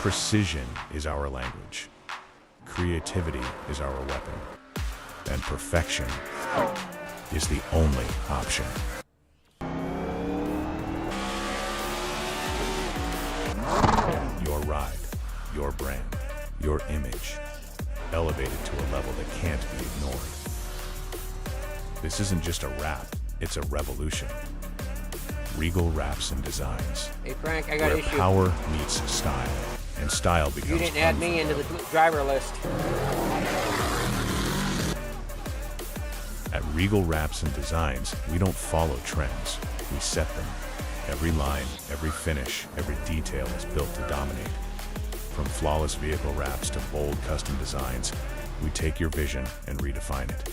Precision is our language. Creativity is our weapon. And perfection is the only option. Your ride, your brand, your image, elevated to a level that can't be ignored. This isn't just a wrap, it's a revolution. Regal Wraps and Designs. Hey Frank, I got where an issue. power meets style, and style becomes You didn't add me into the driver list. At Regal Wraps and Designs, we don't follow trends, we set them. Every line, every finish, every detail is built to dominate. From flawless vehicle wraps to bold custom designs, we take your vision and redefine it.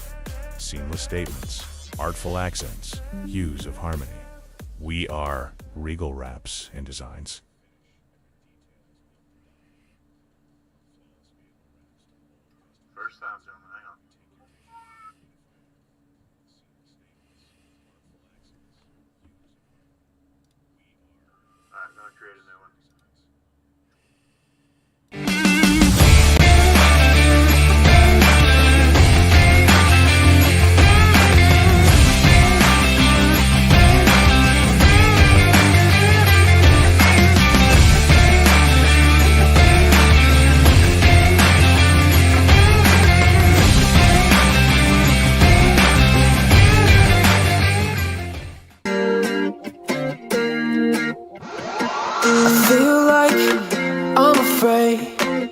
Seamless statements, artful accents, hues of harmony. We are Regal Wraps and Designs. First time, gentlemen, hang on. Alright, I'm gonna create a new one. I feel like I'm afraid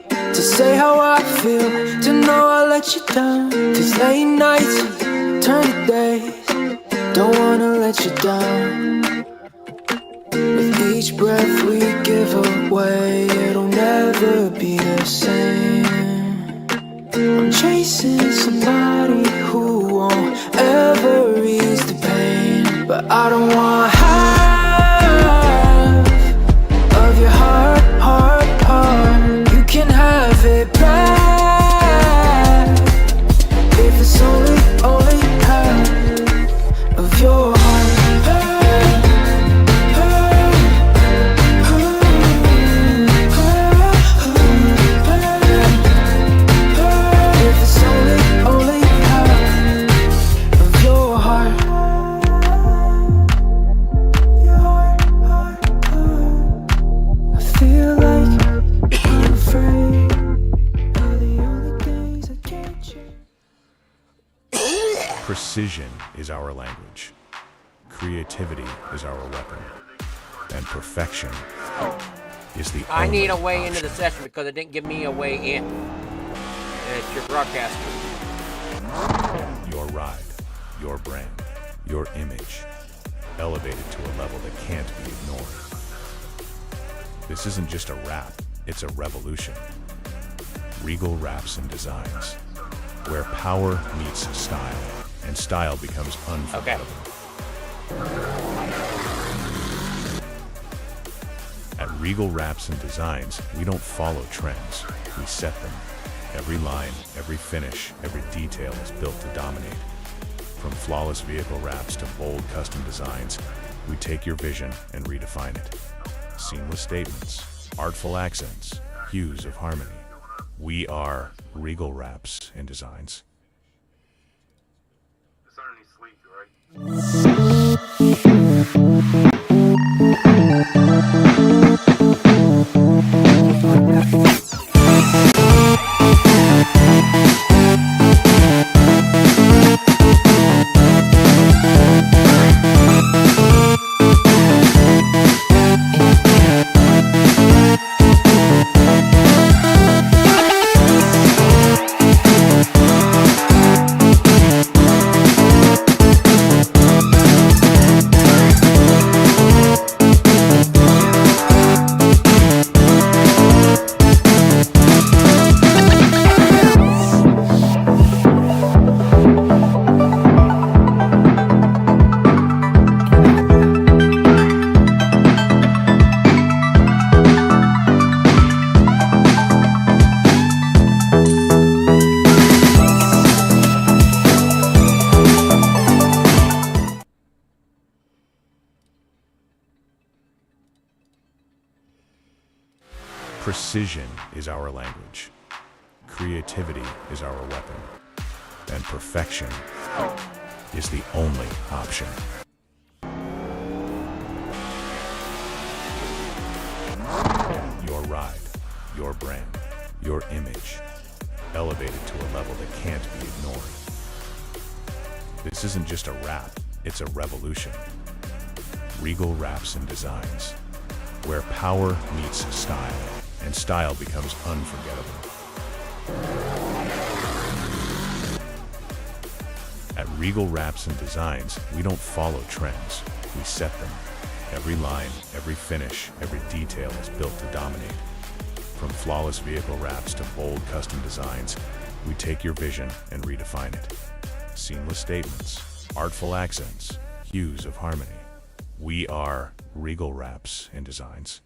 to say how I feel, to know I let you down. 'Cause late nights turn to days, don't wanna let you down. With each breath we give away, it'll never be the same. I'm chasing somebody who won't ever ease the pain, but I don't want half of your heart, heart, heart. You can have it back if it's only half of your heart. If it's only half of your heart. I feel like I'm afraid of the only things I can't change. Precision is our language. Creativity is our weapon. And perfection is the I only need a way into option. the session because it didn't give me a way in. And it's your broadcaster. Your ride, your brand, your image, elevated to a level that can't be ignored. This isn't just a wrap, it's a revolution. Regal Wraps and Designs, where power meets style, and style becomes unforgettable. At Regal Wraps and Designs, we don't follow trends, we set them. Every line, every finish, every detail is built to dominate. From flawless vehicle wraps to bold custom designs, we take your vision and redefine it. Seamless statements, artful accents, hues of harmony. We are Regal Wraps and Designs. It's underneath sleek, right? Precision is our language. Creativity is our weapon. And perfection is the only option. Your ride, your brand, your image, elevated to a level that can't be ignored. This isn't just a wrap, it's a revolution. Regal Wraps and Designs, where power meets style, and style becomes unforgettable. At Regal Wraps and Designs, we don't follow trends, we set them. Every line, every finish, every detail is built to dominate. From flawless vehicle wraps to bold custom designs, we take your vision and redefine it. Seamless statements, artful accents, hues of harmony. We are Regal Wraps and Designs.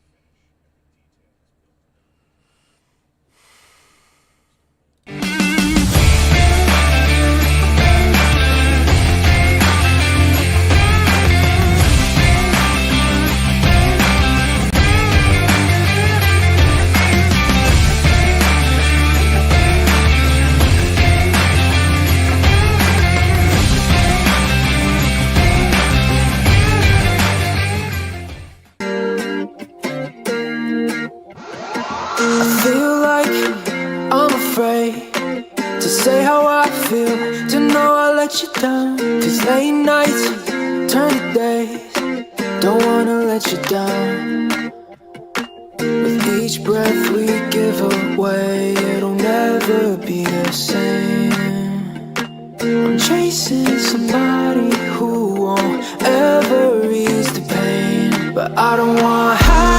I feel like I'm afraid to say how I feel, to know I let you down. Cause late nights turn to days, don't wanna let you down. With each breath we give away, it'll never be the same. I'm chasing somebody who won't ever ease the pain, but I don't want half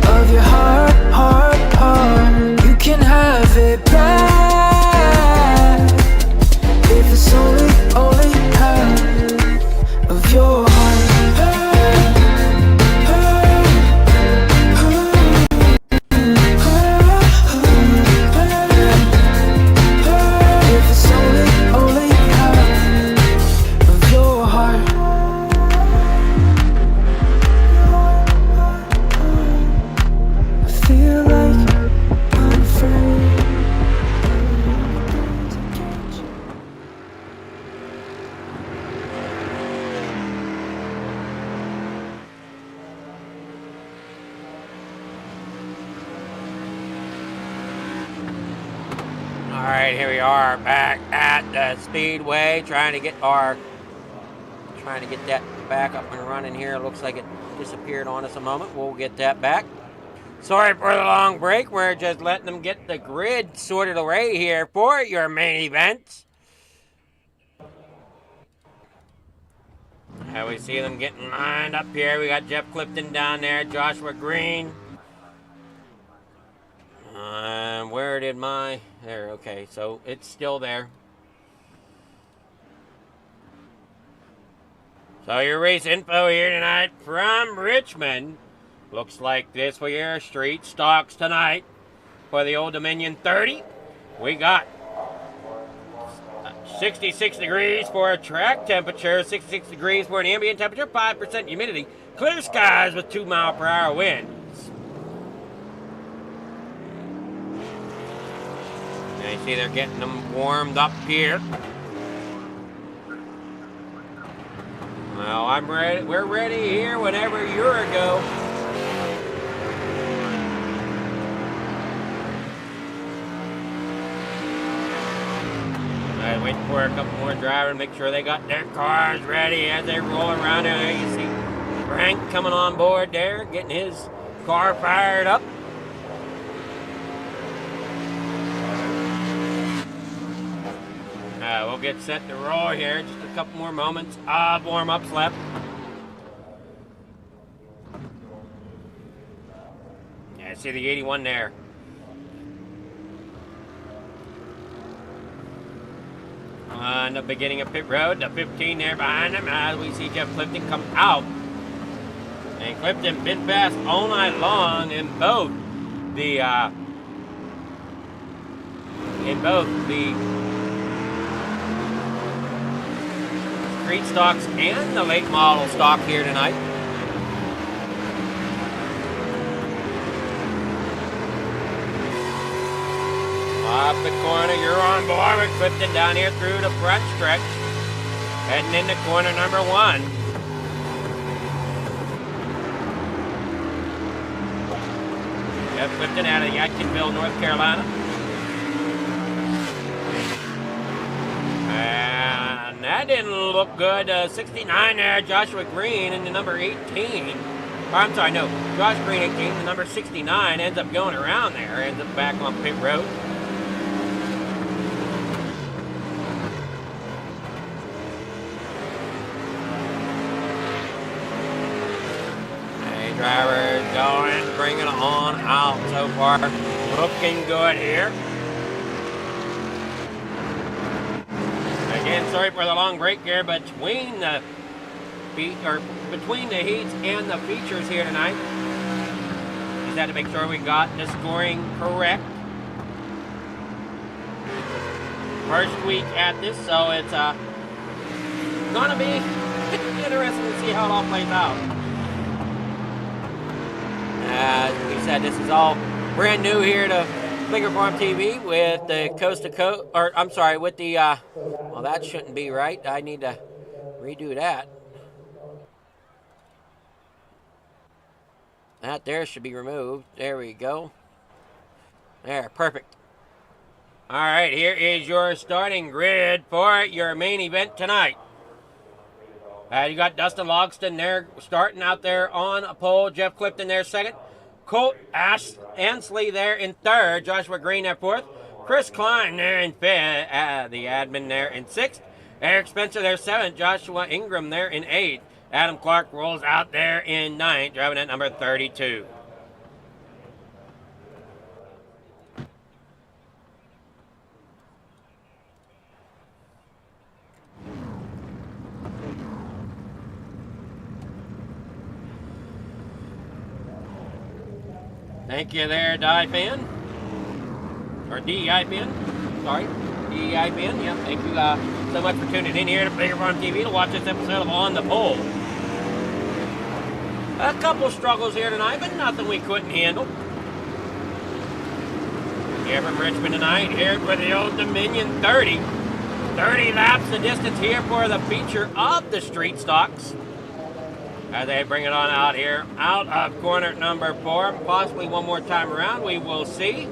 of your heart, heart, heart. You can have it back if it's only half of your heart. If it's only half of your heart. I feel like I'm afraid. All right, here we are back at the Speedway, trying to get that back up and running here. It looks like it disappeared on us a moment. We'll get that back. Sorry for the long break. We're just letting them get the grid sorted away here for your main event. We see them getting lined up here. We got Jeff Clifton down there, Joshua Green. Where did my... There, okay, so it's still there. So your race info here tonight from Richmond. Looks like this for your street stocks tonight for the Old Dominion 30. We got 66 degrees for a track temperature, 66 degrees for an ambient temperature, 5% humidity, clear skies with 2-mile-per-hour winds. And you see they're getting them warmed up here. Well, I'm ready. We're ready here whenever you're a go. I'm waiting for a couple more drivers to make sure they got their cars ready as they roll around there. There you see Frank coming on board there, getting his car fired up. We'll get set to roll here. Just a couple more moments of warm-ups left. Yeah, I see the 81 there. On the beginning of pit road, the 15 there behind him as we see Jeff Clifton come out. And Clifton been fast all night long in both the street stocks and the late model stock here tonight. Off the corner, you're on board with Clifton down here through the front stretch. Heading into corner number 1. Jeff Clifton out of Yadkinville, North Carolina. And that didn't look good. 69 there, Joshua Green in the number 18. Or, I'm sorry, no, Josh Green 18, the number 69 ends up going around there, ends up back on pit road. Hey, driver going, bringing it on out so far. Looking good here. Again, sorry for the long break here, but between the heats and the features here tonight, just had to make sure we got the scoring correct. First week at this, so it's gonna be interesting to see how it all plays out. As we said, this is all brand new here to Bigger Farm TV with the coast to coast, or I'm sorry, with the, well, that shouldn't be right. I need to redo that. That there should be removed. There we go. There, perfect. All right, here is your starting grid for your main event tonight. You got Dustin Logston there starting out there on a pole. Jeff Clifton there second. Colt Ansley there in third. Joshua Green there fourth. Chris Klein there in fifth. The admin there in sixth. Eric Spencer there seventh. Joshua Ingram there in eighth. Adam Clark rolls out there in ninth, driving at number 32. Thank you there, Die Fan. Or DEI Fan. Sorry. DEI Fan. Yep. Thank you so much for tuning in here to Bigger Farm TV to watch this episode of On the Pole. A couple struggles here tonight, but nothing we couldn't handle. Here from Richmond tonight, here for the Old Dominion 30. 30 laps the distance here for the feature of the street stocks. As they bring it on out here, out of corner number 4. Possibly one more time around, we will see.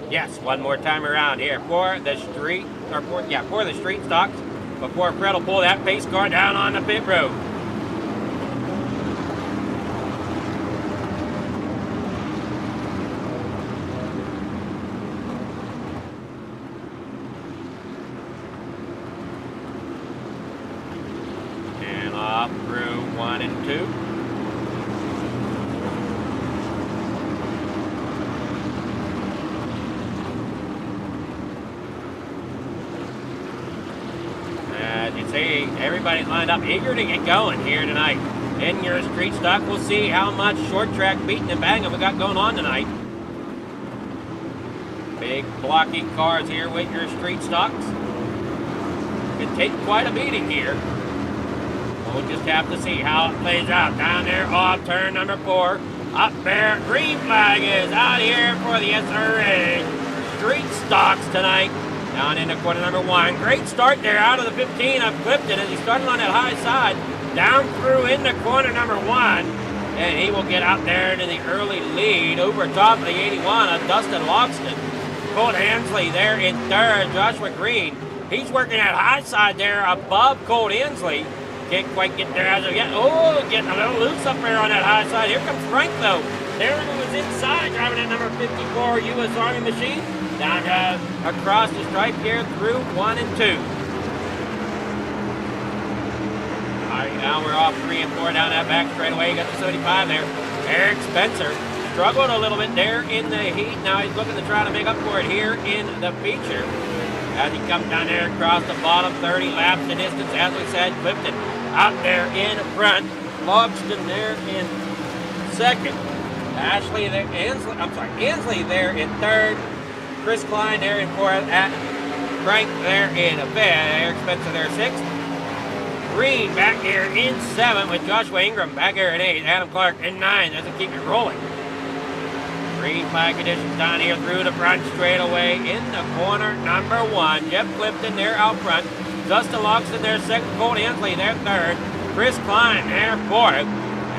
Yes, one more time around here for the street, or for the street stocks. Before Fred will pull that pace car down on the pit road. And off through 1 and 2. As you see, everybody's lined up, eager to get going here tonight. In your street stock, we'll see how much short track beating and banging we got going on tonight. Big blocking cars here with your street stocks. Can take quite a beating here. We'll just have to see how it plays out. Down there off turn number 4. Up there, green flag is out here for the SRA street stocks tonight. Down into corner number 1. Great start there out of the 15 of Clifton as he started on that high side. Down through into corner number 1. And he will get out there into the early lead over top of the 81 of Dustin Logston. Colt Ansley there in third. Joshua Green. He's working that high side there above Colt Ansley. Can't quite get there as of yet. Oh, getting a little loose up there on that high side. Here comes Frank, though. There he was inside, driving that number 54 U.S. Army machine. Down across the stripe here through 1 and 2. All right, now we're off 3 and 4 down that back straightaway. You got the 75 there. Eric Spencer struggled a little bit there in the heat. Now he's looking to try to make up for it here in the feature. As he comes down there across the bottom, 30 laps the distance, as we said, Clifton out there in front. Logston there in second. Ansley there in third. Chris Klein there in fourth. Frank there in fifth. Eric Spencer there sixth. Green back here in seventh with Joshua Ingram back here in eighth. Adam Clark in ninth. Doesn't keep it rolling. Green flag conditions down here through the front straightaway in the corner number 1. Jeff Clifton there out front. Dustin Loxton there second. Colt Ansley there third. Chris Klein there fourth.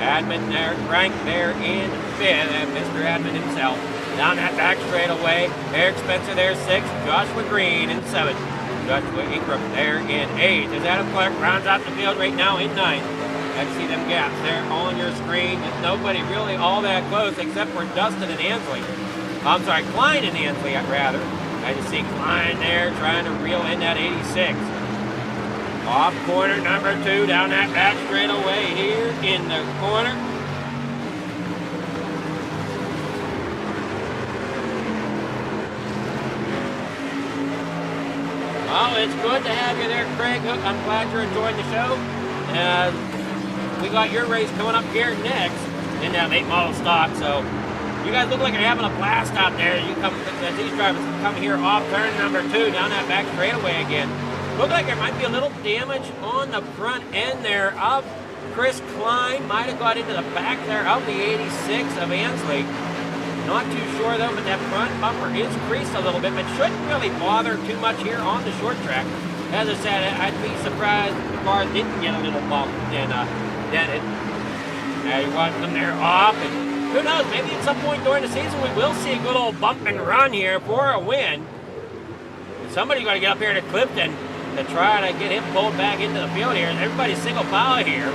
Admin there, Frank there in fifth. And Mr. Admin himself down that back straightaway. Eric Spencer there sixth. Joshua Green in seventh. Joshua Ingram there in eighth. As Adam Clark rounds out the field right now in ninth. I see them gaps there on your screen. There's nobody really all that close except for Dustin and Ansley. I'm sorry, Klein and Ansley, rather. I just see Klein there trying to reel in that 86. Off corner number 2 down that back straightaway here in the corner. Well, it's good to have you there, Craig Hook. I'm glad you're enjoying the show. We got your race coming up here next in that late model stock. So you guys look like you're having a blast out there. These drivers come here off turn number 2 down that back straightaway again. Look like there might be a little damage on the front end there of Chris Klein. Might have got into the back there of the 86 of Ansley. Not too sure though, but that front bumper is creased a little bit, but shouldn't really bother too much here on the short track. As I said, I'd be surprised if the car didn't get a little bump and dented. Now you watch them there off, and who knows, maybe at some point during the season we will see a good old bump and run here for a win. Somebody's going to get up here to Clifton to try to get him pulled back into the field here. And everybody's single file here.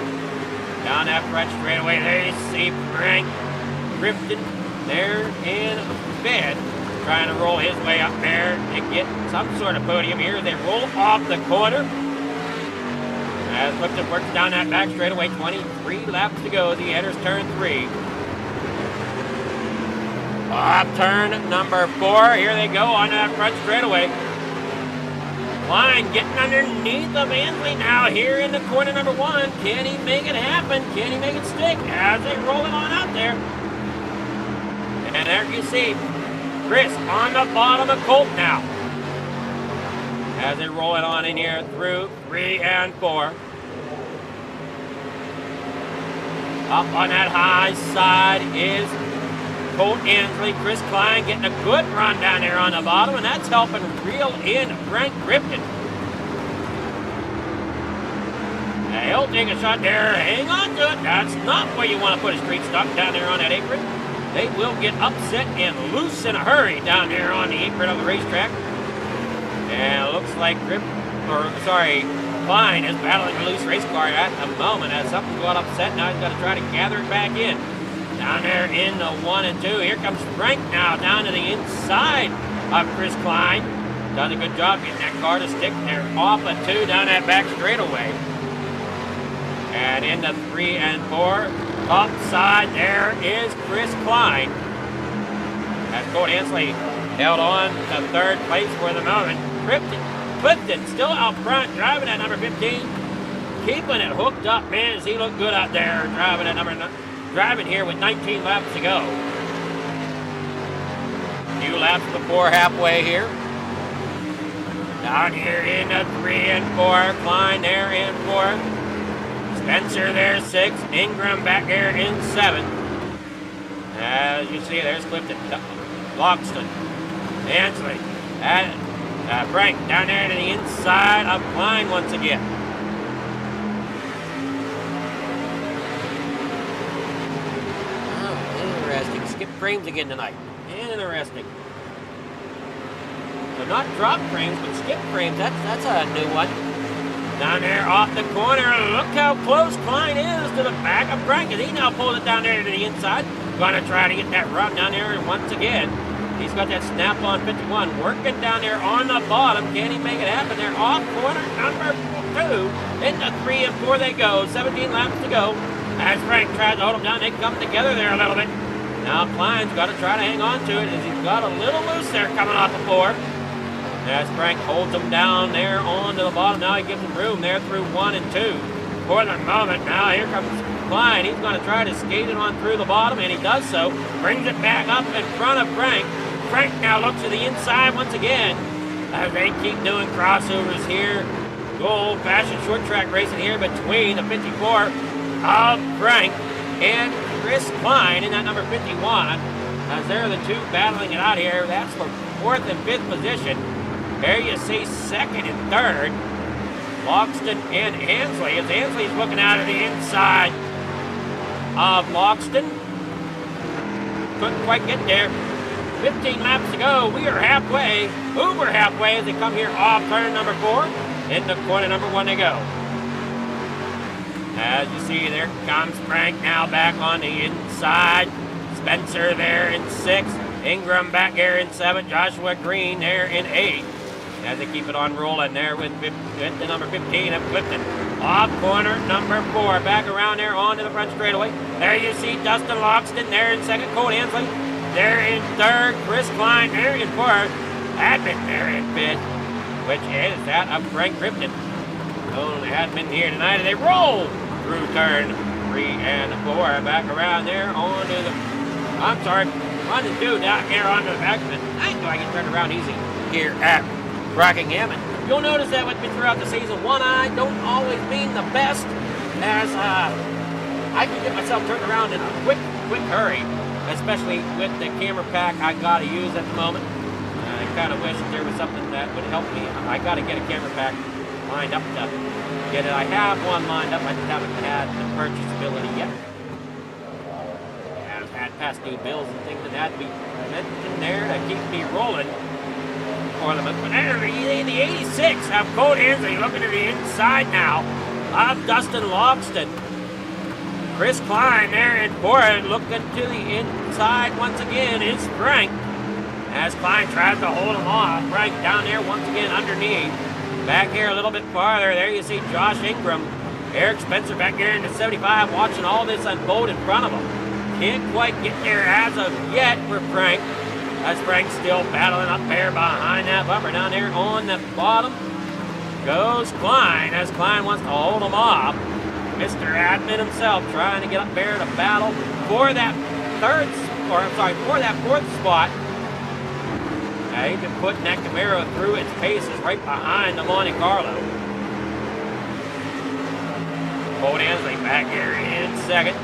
Down that front straightaway, there you see Frank Clifton there in bed, trying to roll his way up there to get some sort of podium here. They roll off the corner. As Clifton works down that back straightaway, 23 laps to go. The enters turn 3. Off turn number 4. Here they go on that front straightaway. Klein getting underneath of Ansley now here in the corner number 1. Can he make it happen? Can he make it stick as they roll it on out there? And there you see Chris on the bottom of Colt now. As they roll it on in here through 3 and 4. Up on that high side is Colt Ansley. Chris Klein getting a good run down there on the bottom, and that's helping reel in Frank Ripton. Now he'll take a shot there. Hang on to it. That's not where you want to put a street stock down there on that apron. They will get upset and loose in a hurry down there on the apron of the racetrack. And it looks like Klein is battling a loose race car at the moment as something got upset. Now he's got to try to gather it back in. Down there in the 1 and 2. Here comes Frank now down to the inside of Chris Klein. Done a good job getting that car to stick there off a 2 down that back straightaway. And in the 3 and 4. Top side there is Chris Klein. As Colt Ansley held on to 3rd place for the moment. Clifton still out front, driving at number 15. Keeping it hooked up, man, does he look good out there, driving here with 19 laps to go. Few laps before halfway here. Down here in the 3 and 4. Klein there in 4th. Spencer there 6th. Ingram back here in 7th. As you see, there's Clifton, Loxton, Ansley, Frank down there to the inside of Klein once again. Oh, interesting. Skip frames again tonight. Interesting. So not drop frames, but skip frames. That's a new one. Down there off the corner. Look how close Klein is to the back of Frank. And he now pulls it down there to the inside. Gonna try to get that run down there once again. He's got that snap on 51. Working down there on the bottom. Can he make it happen there? Off corner number 2. Into 3 and 4 they go. 17 laps to go. As Frank tries to hold them down, they come together there a little bit. Now Klein's got to try to hang on to it as he's got a little loose there coming off the floor. As Frank holds him down there onto the bottom. Now he gives him room there through 1 and 2. For the moment now, here comes Klein. He's going to try to skate it on through the bottom, and he does so. Brings it back up in front of Frank. Frank now looks to the inside once again as they keep doing crossovers here. Good old-fashioned short track racing here between the 54 of Frank and Chris Klein in that number 51 as they're the two battling it out here. That's for 4th and 5th position. There you see 2nd and 3rd. Loxton and Ansley, as Ansley's looking out of the inside of Loxton. Couldn't quite get there. 15 laps to go. We are halfway, over halfway, as they come here off turn number 4. Into corner number 1 they go. As you see, there comes Frank now back on the inside. Spencer there in 6th. Ingram back here in 7th. Joshua Green there in 8th. As they keep it on rolling there with the number 15 of Clifton. Off corner number 4. Back around there onto the front straightaway. There you see Dustin Loxton there in 2nd. Cole Ansley there in 3rd. Chris Klein there in 4th. Admin there in 5th. Which is that of Frank Crimpton. Only Admin here tonight. And they roll through turn 3 and 4. Back around there onto the... I'm sorry. On the 2 down here onto the back. I know I can turn around easy here at Rockingham. And you'll notice that with me throughout the season, one eye don't always mean the best, as I can get myself turned around in a quick hurry, especially with the camera pack I gotta use at the moment. I kind of wish that there was something that would help me. I gotta get a camera pack lined up to get it. I have one lined up, I just haven't had the purchasability yet. I've had past due bills and things that had to be mentioned there to keep me rolling. But there, the 86 have Cole Ansley looking to the inside now of Dustin Loxton. Chris Klein there in 4th, looking to the inside once again is Frank. As Klein tries to hold him off. Frank down there once again underneath. Back here a little bit farther, there you see Josh Ingram. Eric Spencer back here in the 75 watching all this unfold in front of him. Can't quite get there as of yet for Frank. As Frank's still battling up there behind that bumper. Down there on the bottom goes Klein, as Klein wants to hold him off. Mr. Admin himself trying to get up there to battle for that for that 4th spot. He's been putting that Camaro through its paces right behind the Monte Carlo. Cole Ansley back here in 2nd.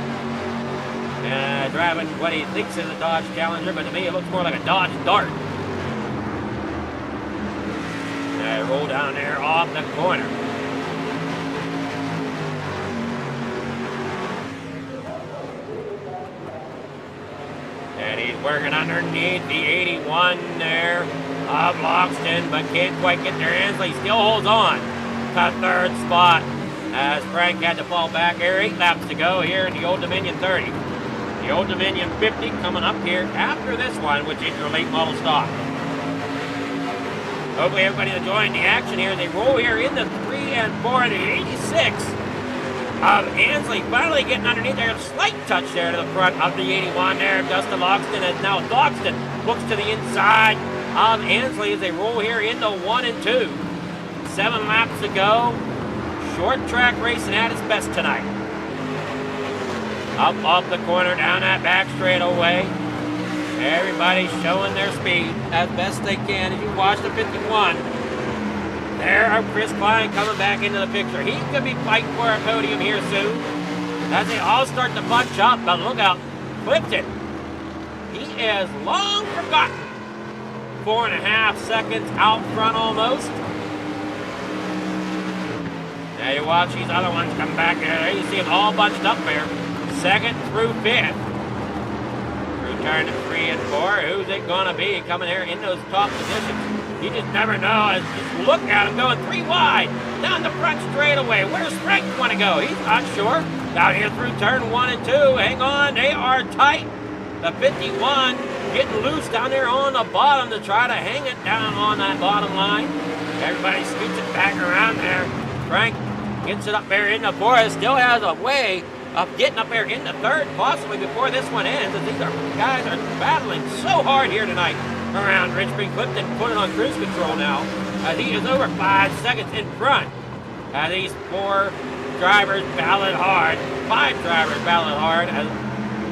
Driving what he thinks is a Dodge Challenger, but to me it looks more like a Dodge Dart. Roll down there off the corner. And he's working underneath the 81 there of Loxton, but can't quite get there. Ansley still holds on to 3rd spot, as Frank had to fall back here. 8 laps to go here in the Old Dominion 30. The Old Dominion 50 coming up here after this one, which is your late model stock. Hopefully everybody enjoying the action here. They roll here in the 3 and 4. The 86 of Ansley finally getting underneath there. A slight touch there to the front of the 81 there. Dustin Loxton, and now Loxton looks to the inside of Ansley as they roll here into 1 and 2. 7 laps to go. Short track racing at its best tonight. Up off the corner, down that back straightaway. Everybody's showing their speed as best they can. As you watch the 51, there are Chris Klein coming back into the picture. He could be fighting for a podium here soon as they all start to bunch up. But look out, Clifton. He is long forgotten. 4.5 seconds out front almost. Now you watch these other ones come back there. You see them all bunched up there. 2nd through 5th. Through turn 3 and 4. Who's it going to be coming here in those top positions? You just never know. Just look at him going 3 wide. Down the front straightaway. Where's Frank want to go? He's not sure. Down here through turn 1 and 2. Hang on. They are tight. The 51 getting loose down there on the bottom to try to hang it down on that bottom line. Everybody scoots it back around there. Frank gets it up there in the 4th. Still has a way of getting up there in the 3rd, possibly before this one ends. As these guys are battling so hard here tonight around Richmond. Clifton put it on cruise control now. He is over 5 seconds in front. These 4 drivers battled hard. 5 drivers battled hard. As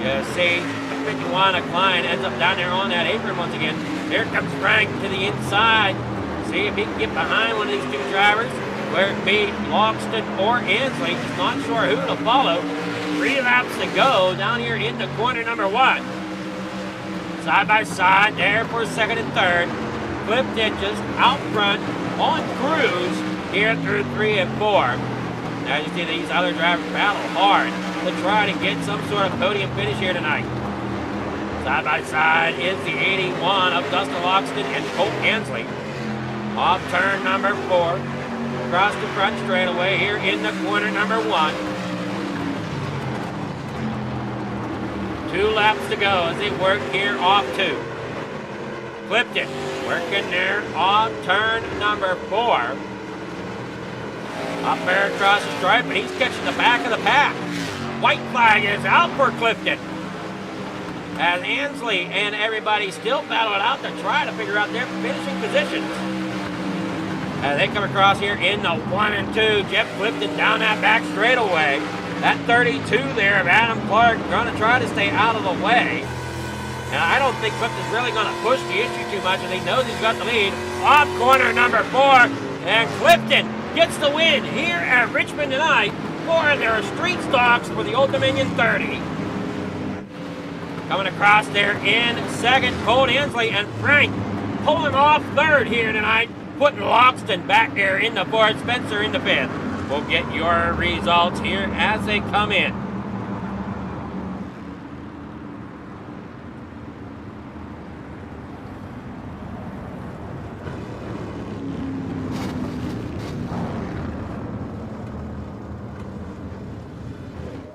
you see, the 51 of Klein ends up down there on that apron once again. Here comes Frank to the inside. See if he can get behind one of these 2 drivers, where it be Loxton or Ansley. He's not sure who to follow. 3 laps to go down here into corner number 1. Side by side there for second and third. Cliff ditches out front on cruise here through 3 and 4. Now you see these other drivers battle hard to try to get some sort of podium finish here tonight. Side by side is the 81 of Dustin Loxton and Colt Ansley. Off turn number 4. Across the front straightaway here in the corner number 1. 2 laps to go as they work here off 2. Clifton working there off turn number 4. Up there across the stripe, and he's catching the back of the pack. White flag is out for Clifton, as Ansley and everybody still battle it out to try to figure out their finishing positions. As they come across here in the 1 and 2, Jeff Clifton down that back straightaway. That 32 there of Adam Clark going to try to stay out of the way. And I don't think Clifton's really going to push the issue too much, as he knows he's got the lead. Off corner number 4, and Clifton gets the win here at Richmond tonight for their street stocks for the Old Dominion 30. Coming across there in second, Colt Ansley, and Frank pulling off third here tonight, putting Loxton back there in the fourth, Spencer in the fifth. We'll get your results here as they come in.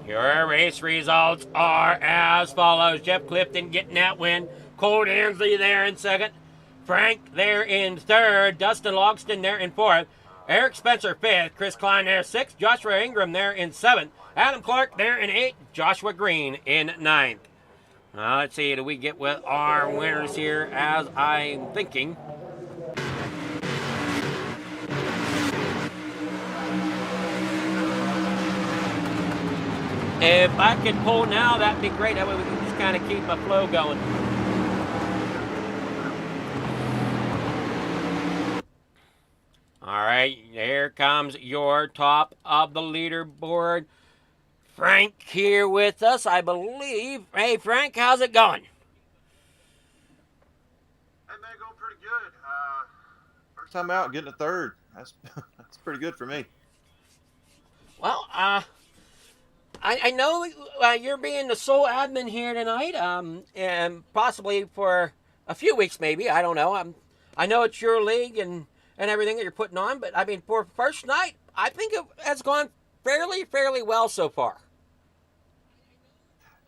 Your race results are as follows. Jeff Clifton getting that win. Colt Ansley there in second. Frank there in third. Dustin Loxton there in fourth. Eric Spencer fifth. Chris Klein there sixth. Joshua Ingram there in seventh. Adam Clark there in eighth. Joshua Green in ninth. Now let's see, do we get with our winners here as I'm thinking. If I could pull now, that'd be great. That way we can just kind of keep a flow going. All right, here comes your top of the leaderboard. Frank here with us, I believe. Hey, Frank, how's it going? Hey, man, going pretty good. First time out, getting a third. That's pretty good for me. Well, I know you're being the sole admin here tonight, and possibly for a few weeks maybe. I don't know. I know it's your league and everything that you're putting on, but I mean, for first night, I think it has gone fairly well so far.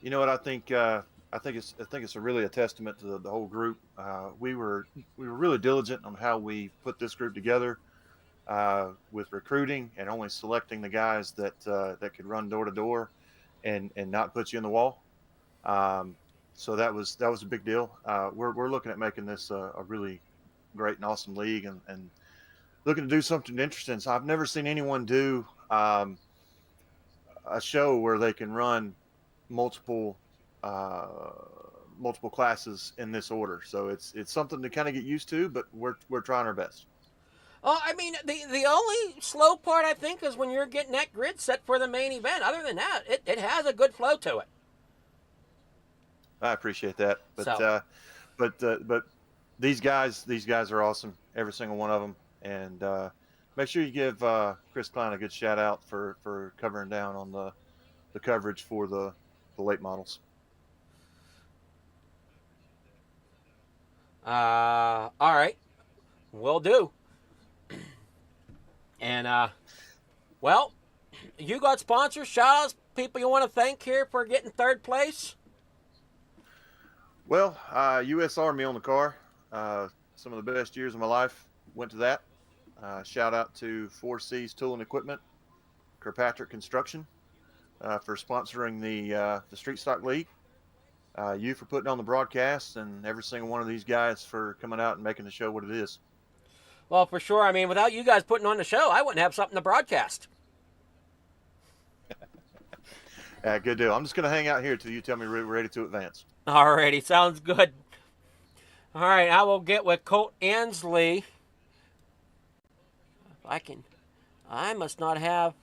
You know what I think? I think it's really a testament to the whole group. We were really diligent on how we put this group together, with recruiting and only selecting the guys that could run door to door, and not put you in the wall. So that was a big deal. We're looking at making this a really great and awesome league, and looking to do something interesting. So I've never seen anyone do a show where they can run multiple classes in this order. So it's something to kind of get used to, but we're trying our best. I mean, the only slow part, I think, is when you're getting that grid set for the main event. Other than that, it has a good flow to it. I appreciate that, but So. but these guys are awesome, every single one of them, and make sure you give Chris Klein a good shout out for covering down on the coverage for the late models. All right, will do. And, well, you got sponsors, shout-outs, people you want to thank here for getting third place? Well, U.S. Army on the car. Some of the best years of my life went to that. Shout out to 4C's Tool and Equipment, Kirkpatrick Construction, for sponsoring the Street Stock League. You for putting on the broadcast, and every single one of these guys for coming out and making the show what it is. Well, for sure. I mean, without you guys putting on the show, I wouldn't have something to broadcast. Good deal. I'm just going to hang out here till you tell me we're ready to advance. Alrighty, sounds good. All right, I will get with Colt Ansley. If I can. I must not have.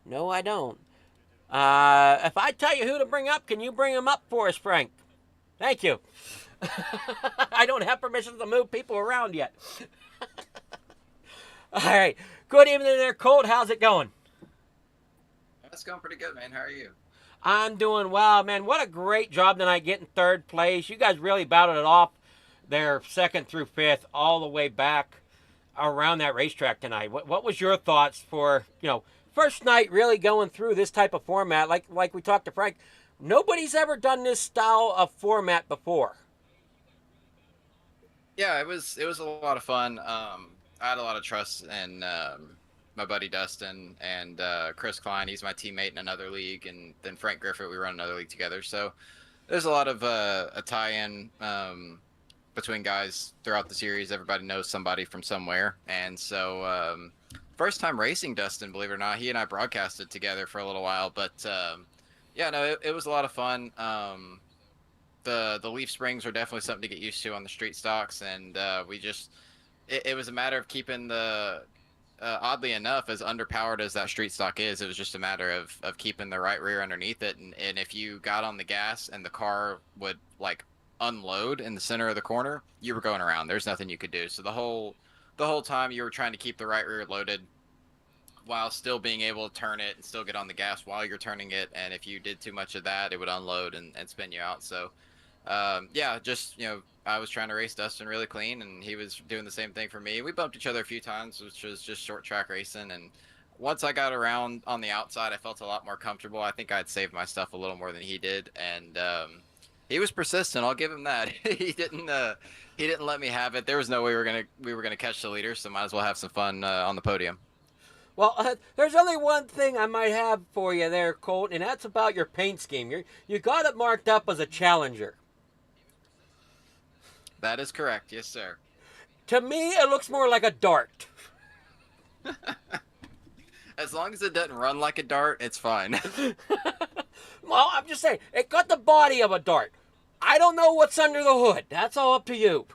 No, I don't. If I tell you who to bring up, can you bring him up for us, Frank? Thank you. I don't have permission to move people around yet. All right. Good evening there, Colt. How's it going? That's going pretty good, man. How are you? I'm doing well, man. What a great job tonight getting third place. You guys really battled it off there, second through fifth, all the way back around that racetrack tonight. What was your thoughts for, first night really going through this type of format? Like we talked to Frank, nobody's ever done this style of format before. Yeah, it was a lot of fun. I had a lot of trust in my buddy Dustin and Chris Klein. He's my teammate in another league, and then Frank Griffith. We run another league together. So there's a lot of a tie-in between guys throughout the series. Everybody knows somebody from somewhere, and so first time racing Dustin, believe it or not. He and I broadcasted together for a little while, but yeah, no, it was a lot of fun. The leaf springs are definitely something to get used to on the street stocks, and it was a matter of keeping the oddly enough, as underpowered as that street stock is, it was just a matter of keeping the right rear underneath it, and if you got on the gas and the car would like unload in the center of the corner, you were going around. There's nothing you could do. So the whole time you were trying to keep the right rear loaded while still being able to turn it and still get on the gas while you're turning it, and if you did too much of that, it would unload and spin you out. So yeah, just, I was trying to race Dustin really clean, and he was doing the same thing for me. We bumped each other a few times, which was just short track racing. And once I got around on the outside, I felt a lot more comfortable. I think I'd saved my stuff a little more than he did. And he was persistent. I'll give him that. He didn't let me have it. There was no way we were gonna catch the leader, so might as well have some fun on the podium. Well, there's only one thing I might have for you there, Colt, and that's about your paint scheme. You got it marked up as a Challenger. That is correct. Yes, sir. To me, it looks more like a dart. As long as it doesn't run like a dart, it's fine. Well, I'm just saying, it got the body of a dart. I don't know what's under the hood. That's all up to you.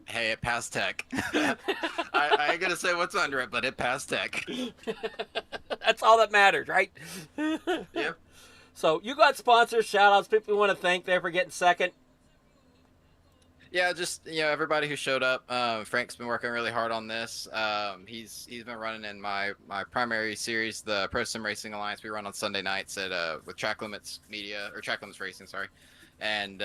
Hey, it passed tech. I ain't gonna say what's under it, but it passed tech. That's all that matters, right? Yep. So you got sponsors, shout-outs, people you want to thank there for getting second. Yeah, just everybody who showed up. Frank's been working really hard on this. He's been running in my primary series, the Pro Sim Racing Alliance. We run on Sunday nights with Track Limits Media, or Track Limits Racing, sorry. And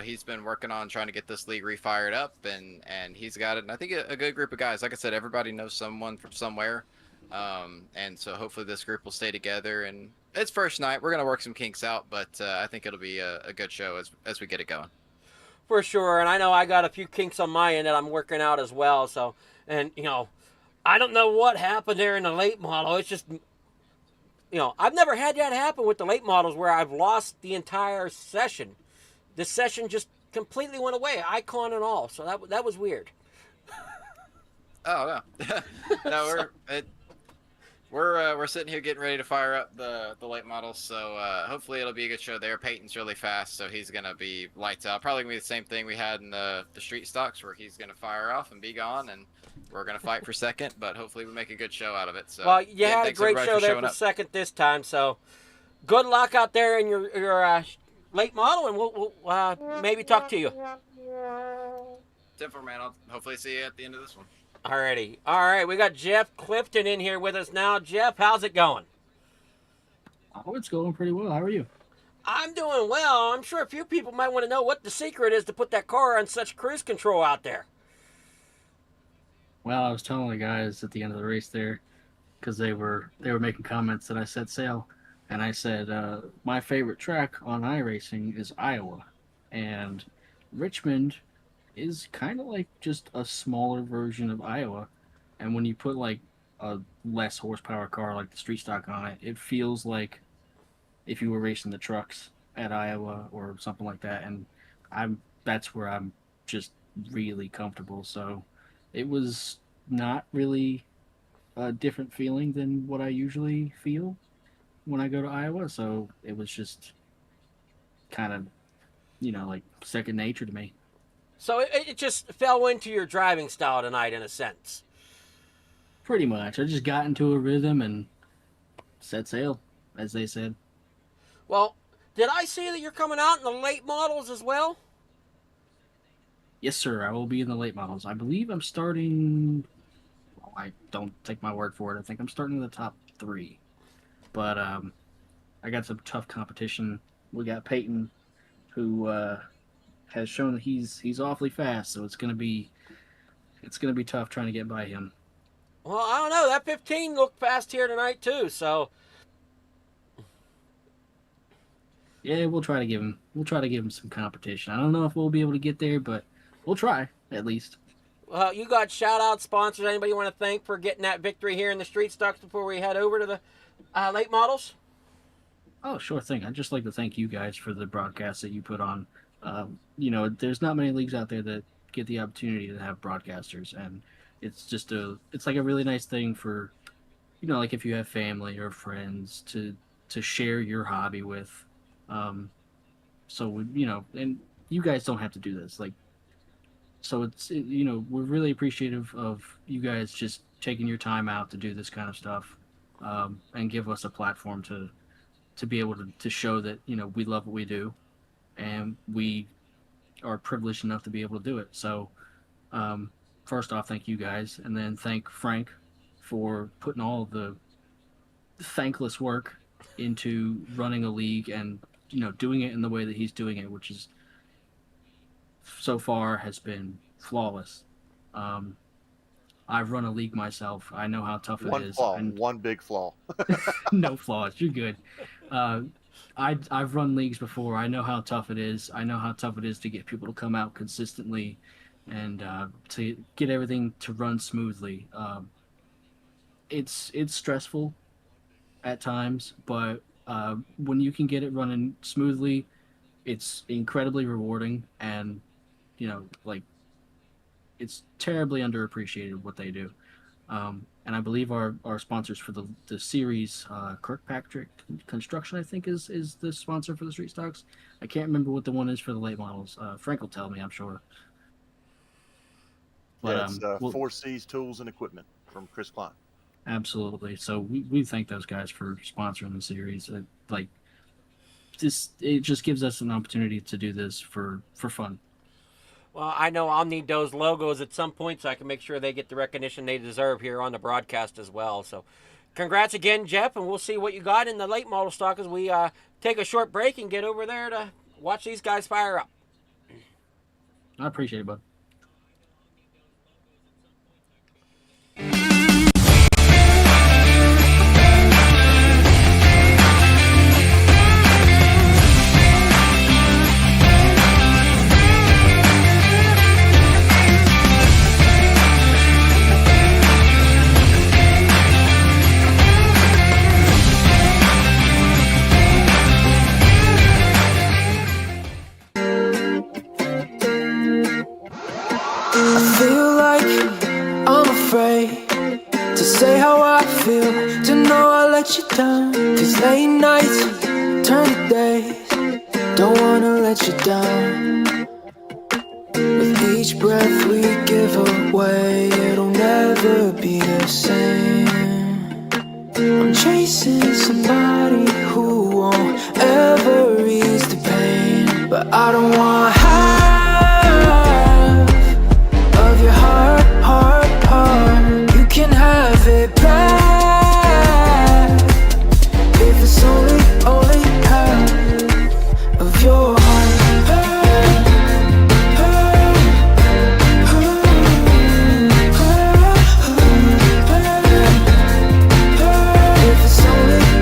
he's been working on trying to get this league refired up, and he's got it. And I think a good group of guys. Like I said, everybody knows someone from somewhere, and so hopefully this group will stay together. And it's first night. We're gonna work some kinks out, but I think it'll be a good show as we get it going. For sure, and I know I got a few kinks on my end that I'm working out as well. So, and I don't know what happened there in the late model. It's just, I've never had that happen with the late models where I've lost the entire session. The session just completely went away, icon and all. So that was weird. Oh yeah, no, we're sitting here getting ready to fire up the late models, so hopefully it'll be a good show there. Peyton's really fast, so he's gonna be lights out. Probably gonna be the same thing we had in the street stocks, where he's gonna fire off and be gone, and we're gonna fight for second. But hopefully we make a good show out of it. So well, you had a great show there for second this time. So good luck out there in your late model, and we'll maybe talk to you. 10-4, man. I'll hopefully see you at the end of this one. Alrighty. All right, we got Jeff Clifton in here with us now. Jeff, how's it going? Oh, it's going pretty well. How are you? I'm doing well. I'm sure a few people might want to know what the secret is to put that car on such cruise control out there. Well, I was telling the guys at the end of the race there, because they were making comments that I set sail, and I said my favorite track on iRacing is Iowa, and Richmond is kind of like just a smaller version of Iowa, and when you put like a less horsepower car like the street stock on it, it feels like if you were racing the trucks at Iowa or something like that, and that's where I'm just really comfortable. So it was not really a different feeling than what I usually feel when I go to Iowa, so it was just kind of like second nature to me. So it just fell into your driving style tonight, in a sense. Pretty much. I just got into a rhythm, and set sail, as they said. Well, did I see that you're coming out in the late models as well? Yes, sir. I will be in the late models. I believe I'm starting. Well, I don't take my word for it. I think I'm starting in the top 3. But I got some tough competition. We got Peyton, who has shown that he's awfully fast. So it's gonna be tough trying to get by him. Well, I don't know. That 15 looked fast here tonight too. So Yeah, we'll try to give him some competition. I don't know if we'll be able to get there, but we'll try at least. you got shout-out sponsors. Anybody you want to thank for getting that victory here in the Street Stocks before we head over to the late models? Oh, sure thing. I'd just like to thank you guys for the broadcast that you put on. You know, there's not many leagues out there that get the opportunity to have broadcasters, and it's like a really nice thing for, you know, like if you have family or friends to share your hobby with. So you know, and you guys don't have to do this. Like, so you know, we're really appreciative of you guys just taking your time out to do this kind of stuff, and give us a platform to be able to show that, you know, we love what we do, and we are privileged enough to be able to do it. So, first off, thank you guys, and then thank Frank for putting all of the thankless work into running a league and, you know, doing it in the way that he's doing it, which is so far has been flawless. I've run a league myself. I know how tough it is. One big flaw. No flaws. You're good. I've run leagues before. I know how tough it is. I know how tough it is to get people to come out consistently and to get everything to run smoothly. It's stressful at times, but when you can get it running smoothly, it's incredibly rewarding, and, you know, like, it's terribly underappreciated what they do. And I believe our sponsors for the series, Kirkpatrick Construction, I think is the sponsor for the Street Stocks. I can't remember what the one is for the late models. Frank will tell me, I'm sure. But yeah, it's 4C's Tools and Equipment from Chris Klein. Absolutely. So we thank those guys for sponsoring the series. It just gives us an opportunity to do this for fun. Well, I know I'll need those logos at some point so I can make sure they get the recognition they deserve here on the broadcast as well. So congrats again, Jeff, and we'll see what you got in the late model stock as we take a short break and get over there to watch these guys fire up. I appreciate it, bud. You down, 'cause late nights turn to days. Don't wanna let you down. With each breath we give away, it'll never be the same. I'm chasing somebody who won't ever ease the pain, but I don't want half of your heart, heart, heart. You can have it back. Only half of your if it's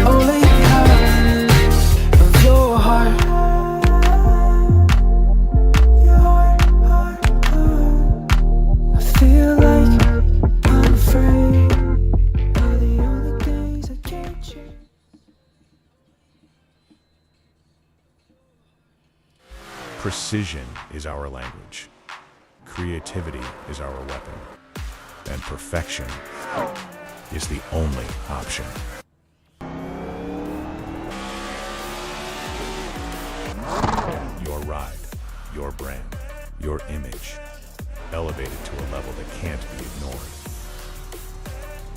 only half of your heart. I feel like I'm afraid of the only things I can't change. Precision is our language. Creativity is our weapon. And perfection is the only option. Your ride, your brand, your image, elevated to a level that can't be ignored.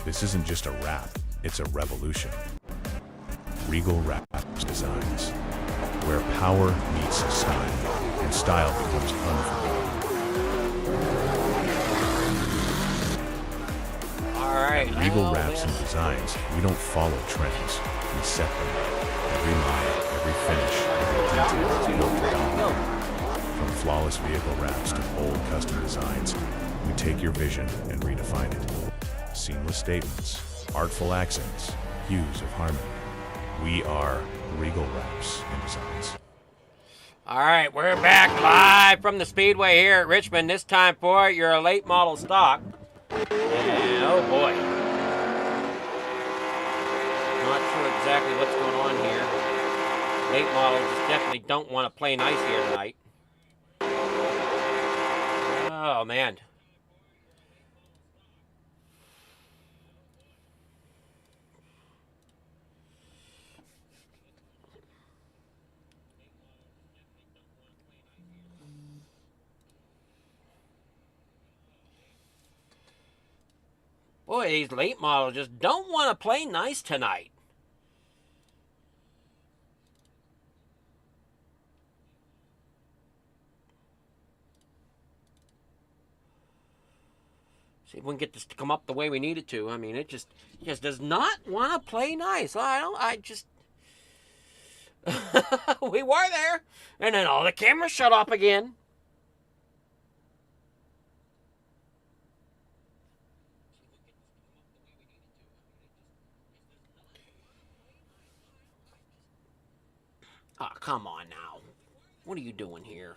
This isn't just a rap, it's a revolution. Regal Wraps Designs, where power meets style, and style becomes unforgettable. All right. Regal Wraps and Designs, we don't follow trends, we set them. Every line, every finish, every detail is built to dominate. From flawless vehicle wraps to bold custom designs, we take your vision and redefine it. Seamless statements, artful accents, hues of harmony. We are Regal Wraps and Designs. All right, we're back live from the Speedway here at Richmond. This time for your late model stock. And oh boy. Not sure exactly what's going on here. Late models definitely don't want to play nice here tonight. Oh man. Boy, these late models just don't want to play nice tonight. See if we can get this to come up the way we need it to. I mean, it just does not want to play nice. We were there, and then all the cameras shut off again. Oh, come on now. What are you doing here?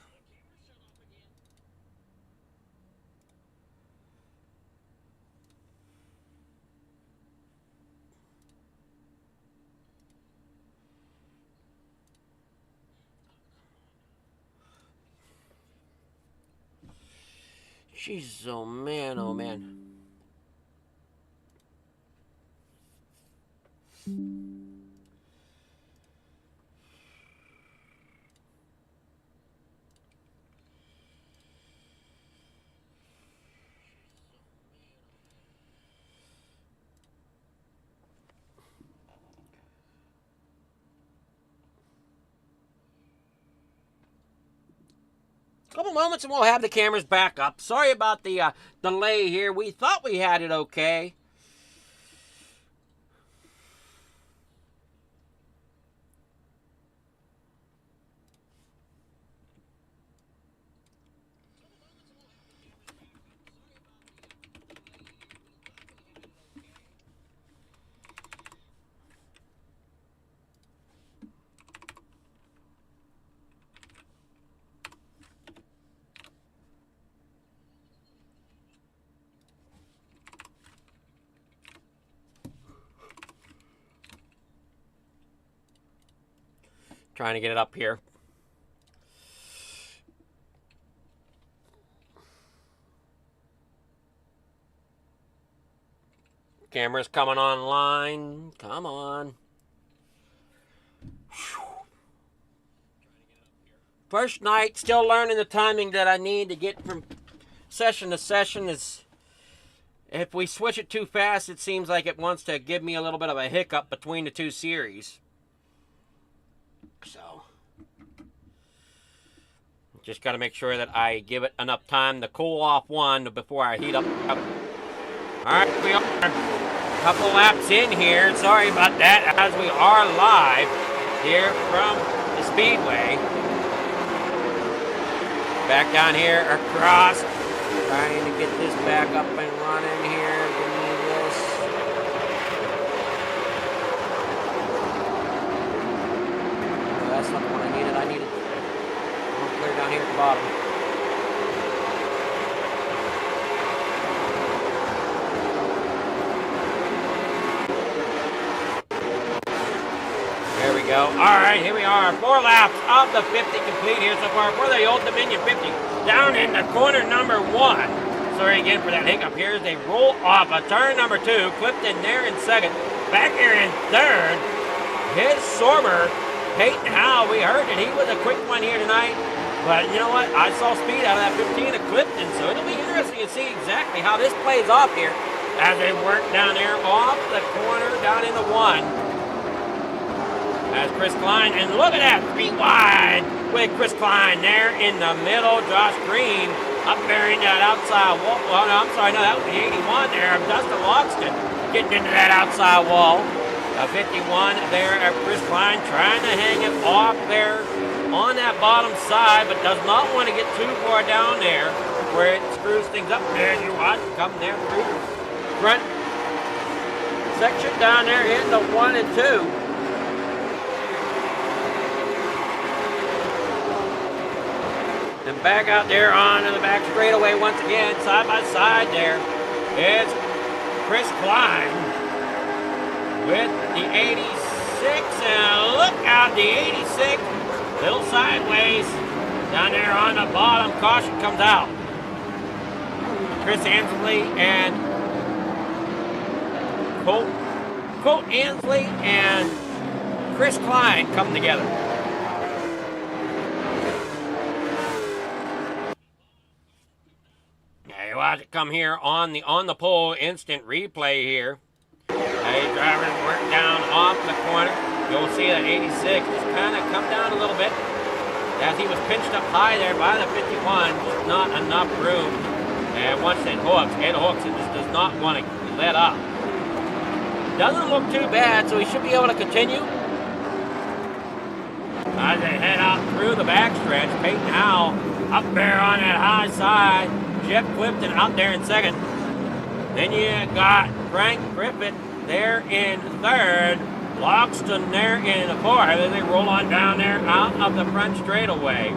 Jesus, oh man, oh man. Couple moments and we'll have the cameras back up. Sorry about the delay here. We thought we had it okay. Trying to get it up here. Camera's coming online. Come on. First night, still learning the timing that I need to get from session to session. Is if we switch it too fast, it seems like it wants to give me a little bit of a hiccup between the two series. So, just got to make sure that I give it enough time to cool off one before I heat up. All right, we are a couple laps in here. Sorry about that, as we are live here from the Speedway. Back down here across, trying to get this back up and running here. Give me this. That's not the one I needed. I needed one clear down here at the bottom. There we go. All right, here we are. 4 laps of the 50 complete here so far for the Old Dominion 50. Down in the corner number 1. Sorry again for that hiccup. Here's a roll off of turn number 2. Clipped in there in second. Back here in third. His Sorber. Peyton Howe, we heard that he was a quick one here tonight. But you know what? I saw speed out of that 15 of Clifton, so it'll be interesting to see exactly how this plays off here as they work down there off the corner down in the 1. As Chris Klein, and look at that, 3 wide with Chris Klein there in the middle. Josh Green up there in that outside wall. Well, no, I'm sorry, no, that was the 81 there of Dustin Loxton getting into that outside wall. A 51 there at Chris Klein trying to hang it off there on that bottom side, but does not want to get too far down there where it screws things up. There you watch, come there through the front section down there into 1 and 2. And back out there onto the back straightaway once again, side by side there. It's Chris Klein with the 86, and look out, the 86, little sideways down there on the bottom. Caution comes out. Chris Ansley and Colt Ansley and Chris Klein come together. Watch it come here on the pole, instant replay here. Hey, drivers work down off the corner. You'll see that 86 just kind of come down a little bit as he was pinched up high there by the 51. Just not enough room. And once it hooks, it just does not want to let up. Doesn't look too bad, so he should be able to continue. As they head out through the backstretch, Peyton Howell up there on that high side. Jeff Clifton out there in second. Then you got Frank Griffith there in third. Loxton there in the fourth. Then they roll on down there out of the front straightaway.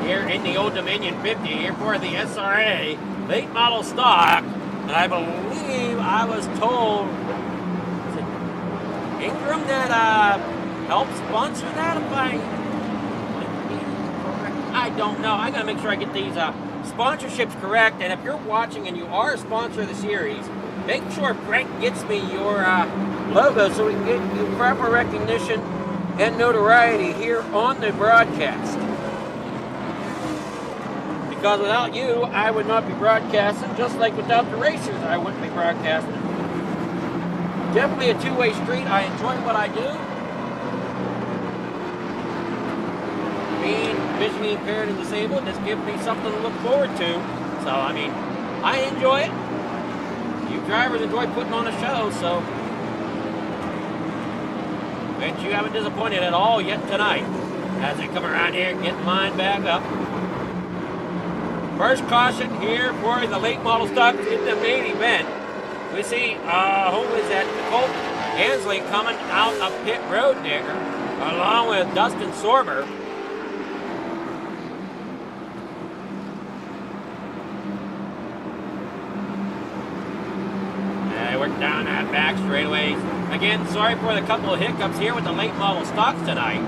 Here in the Old Dominion 50, here for the SRA late model stock. And I believe I was told, is it Ingram that helped sponsor that? I don't know. I gotta make sure I get these sponsorships correct. And if you're watching and you are a sponsor of the series, make sure Frank gets me your logo so we can get you proper recognition and notoriety here on the broadcast. Because without you, I would not be broadcasting, just like without the racers, I wouldn't be broadcasting. Definitely a two-way street. I enjoy what I do. Being visually impaired and disabled, this gives me something to look forward to. So, I mean, I enjoy it. You drivers enjoy putting on a show, so bet you haven't disappointed at all yet tonight as they come around here and get mine back up. First caution here for the late model stock in the main event. We see, who is that? Colt Ansley coming out of pit road there, along with Dustin Sorber. Work down that back straightaway. Again, sorry for the couple of hiccups here with the late model stocks tonight.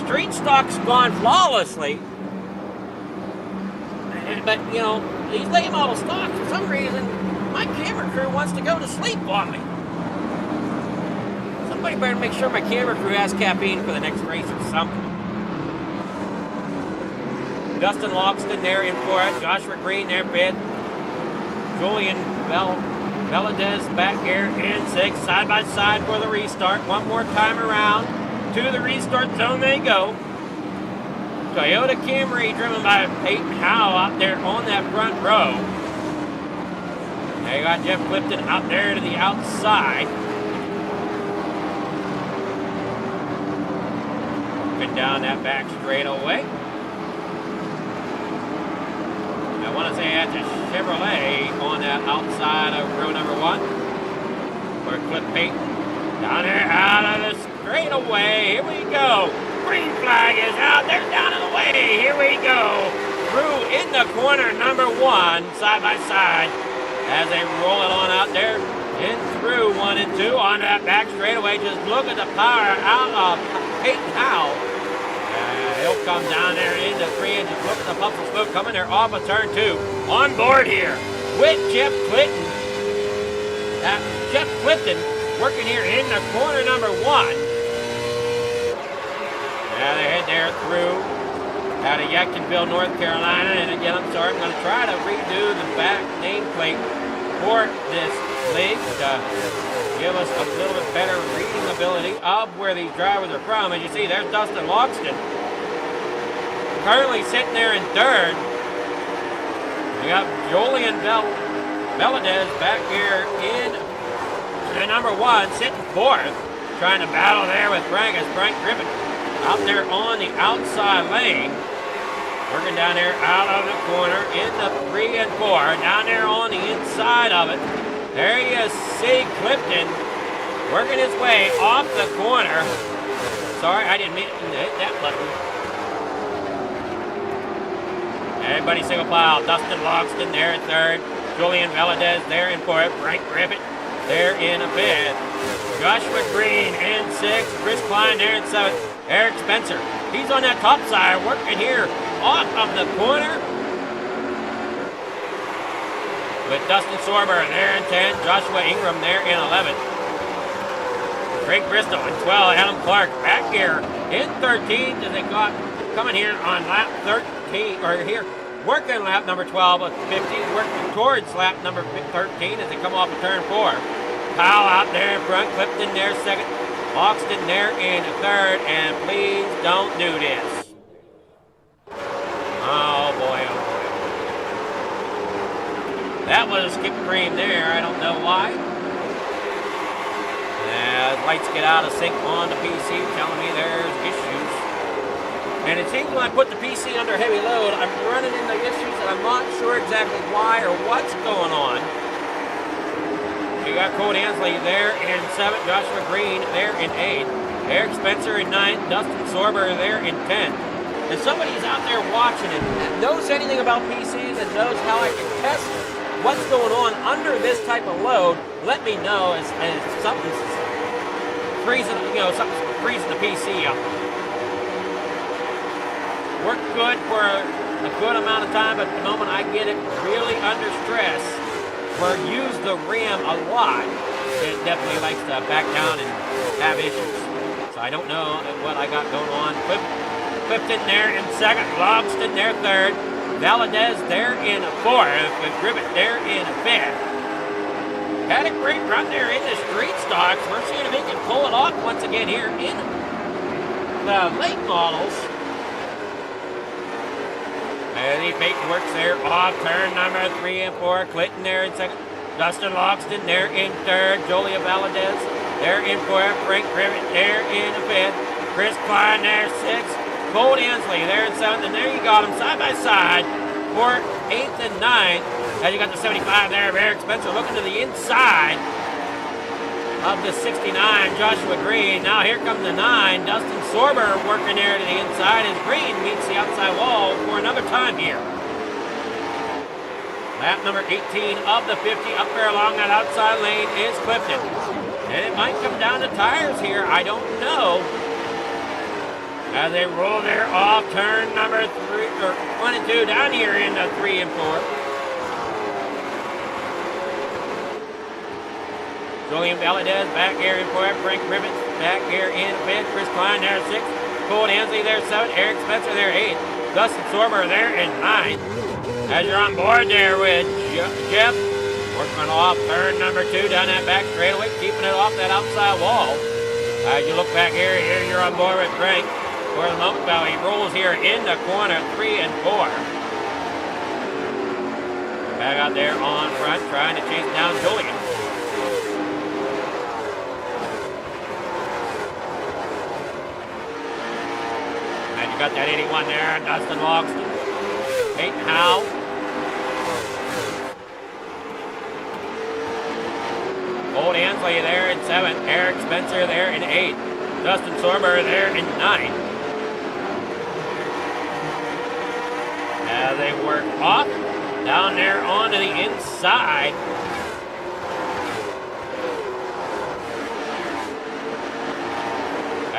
Street stock's gone flawlessly. But, you know, these late model stocks, for some reason, my camera crew wants to go to sleep on me. Somebody better make sure my camera crew has caffeine for the next race or something. Dustin Loxton there in fourth. Joshua Green there fifth. Julian Veladez back here in sixth, side by side for the restart. One more time around to the restart zone they go. Toyota Camry driven by Peyton Howell out there on that front row. Now you got Jeff Clifton out there to the outside. Looking down that back straightaway. I want to say that's a Chevrolet on that outside of row number one. For Cliff Payton. Down there out of the straightaway. Here we go. Green flag is out there down in the way. Here we go. Through in the corner number one, side by side. As they roll it on out there. In through 1 and 2 on that back straightaway. Just look at the power out of Peyton Howell. He'll come down there into 3 and just look at the puff of smoke coming there off of turn 2. On board here with Jeff Clifton. Jeff Clifton working here in the corner number 1. Now they head there through out of Yadkinville, North Carolina. And again, I'm sorry, I'm going to try to redo the back nameplate for this league. give us a little bit better reading ability of where these drivers are from. As you see, there's Dustin Loxton. Currently sitting there in third. We got Julian Veladez back here in number 1, sitting fourth. Trying to battle there with Frank as Frank Griffin out there on the outside lane. Working down there out of the corner in the 3 and 4. Down there on the inside of it. There you see Clifton working his way off the corner. Sorry, I didn't mean to hit that button. Everybody single file. Dustin Logston there in third. Julian Veladez there in fourth. Frank Griffin there in fifth. Joshua Green in sixth. Chris Klein there in seventh. Eric Spencer. He's on that top side working here off of the corner. With Dustin Sorber there in 10. Joshua Ingram there in 11th. Craig Bristol in 12. Adam Clark back here in 13th as they got coming here on lap 13, or here, working lap number 12 of 15, working towards lap number 13 as they come off of turn 4. Powell out there in front, Clifton there second, Loxton there in third, and please don't do this. Oh boy, oh boy. That was a skip cream there, I don't know why. As lights get out of sync on the PC, telling me there's issues. And it seems when I put the PC under heavy load, I'm running into issues and I'm not sure exactly why or what's going on. You got Cole Ansley there in 7th, Joshua Green there in 8th, Eric Spencer in 9th, Dustin Sorber there in 10th. If somebody's out there watching and knows anything about PCs and knows how I can test what's going on under this type of load, let me know as something's freezing, something's freezing the PC up. Worked good for a good amount of time, but the moment I get it really under stress, or use the RAM a lot, it definitely likes to back down and have issues. So I don't know what I got going on. Clifton there in second, Logston there third, Valadez there in fourth, with Griffith there in fifth. Had a great run there in the street stocks. We're seeing if he can pull it off once again here in the late models. And he works there off turn number 3 and 4. Clinton there in second. Dustin Logston there in third. Julia Valadez there in fourth. Frank Griffith there in fifth. Chris Klein there 6th. Cole Ansley there in 7th. And there you got them side by side for 8th and 9th. As you got the 75 there of Eric Spencer looking to the inside of the 69, Joshua Green. Now here comes the 9, Dustin Sorber working there to the inside as Green meets the outside wall for another time here. Lap number 18 of the 50 up there along that outside lane is Clifton. And it might come down to tires here, I don't know. As they roll there off turn number 1 and 2 down here in the 3 and 4. Julian Valadez back here in 4th. Frank Griffith back here in 5th. Chris Klein there 6th. Cole Ansley there 7th. Eric Spencer there 8th. Dustin Sorber there in 9th. As you're on board there with Jeff, working off turn number 2 down that back straightaway, keeping it off that outside wall. As you look back here you're on board with Frank. For the moment, he rolls here in the corner 3 and 4. Back out there on front, trying to chase down Julian. Got that 81 there, Dustin Logston, Peyton Howe. Old Ansley there in 7th, Eric Spencer there in 8th, Dustin Sorber there in 9th. As they work off, down there onto the inside.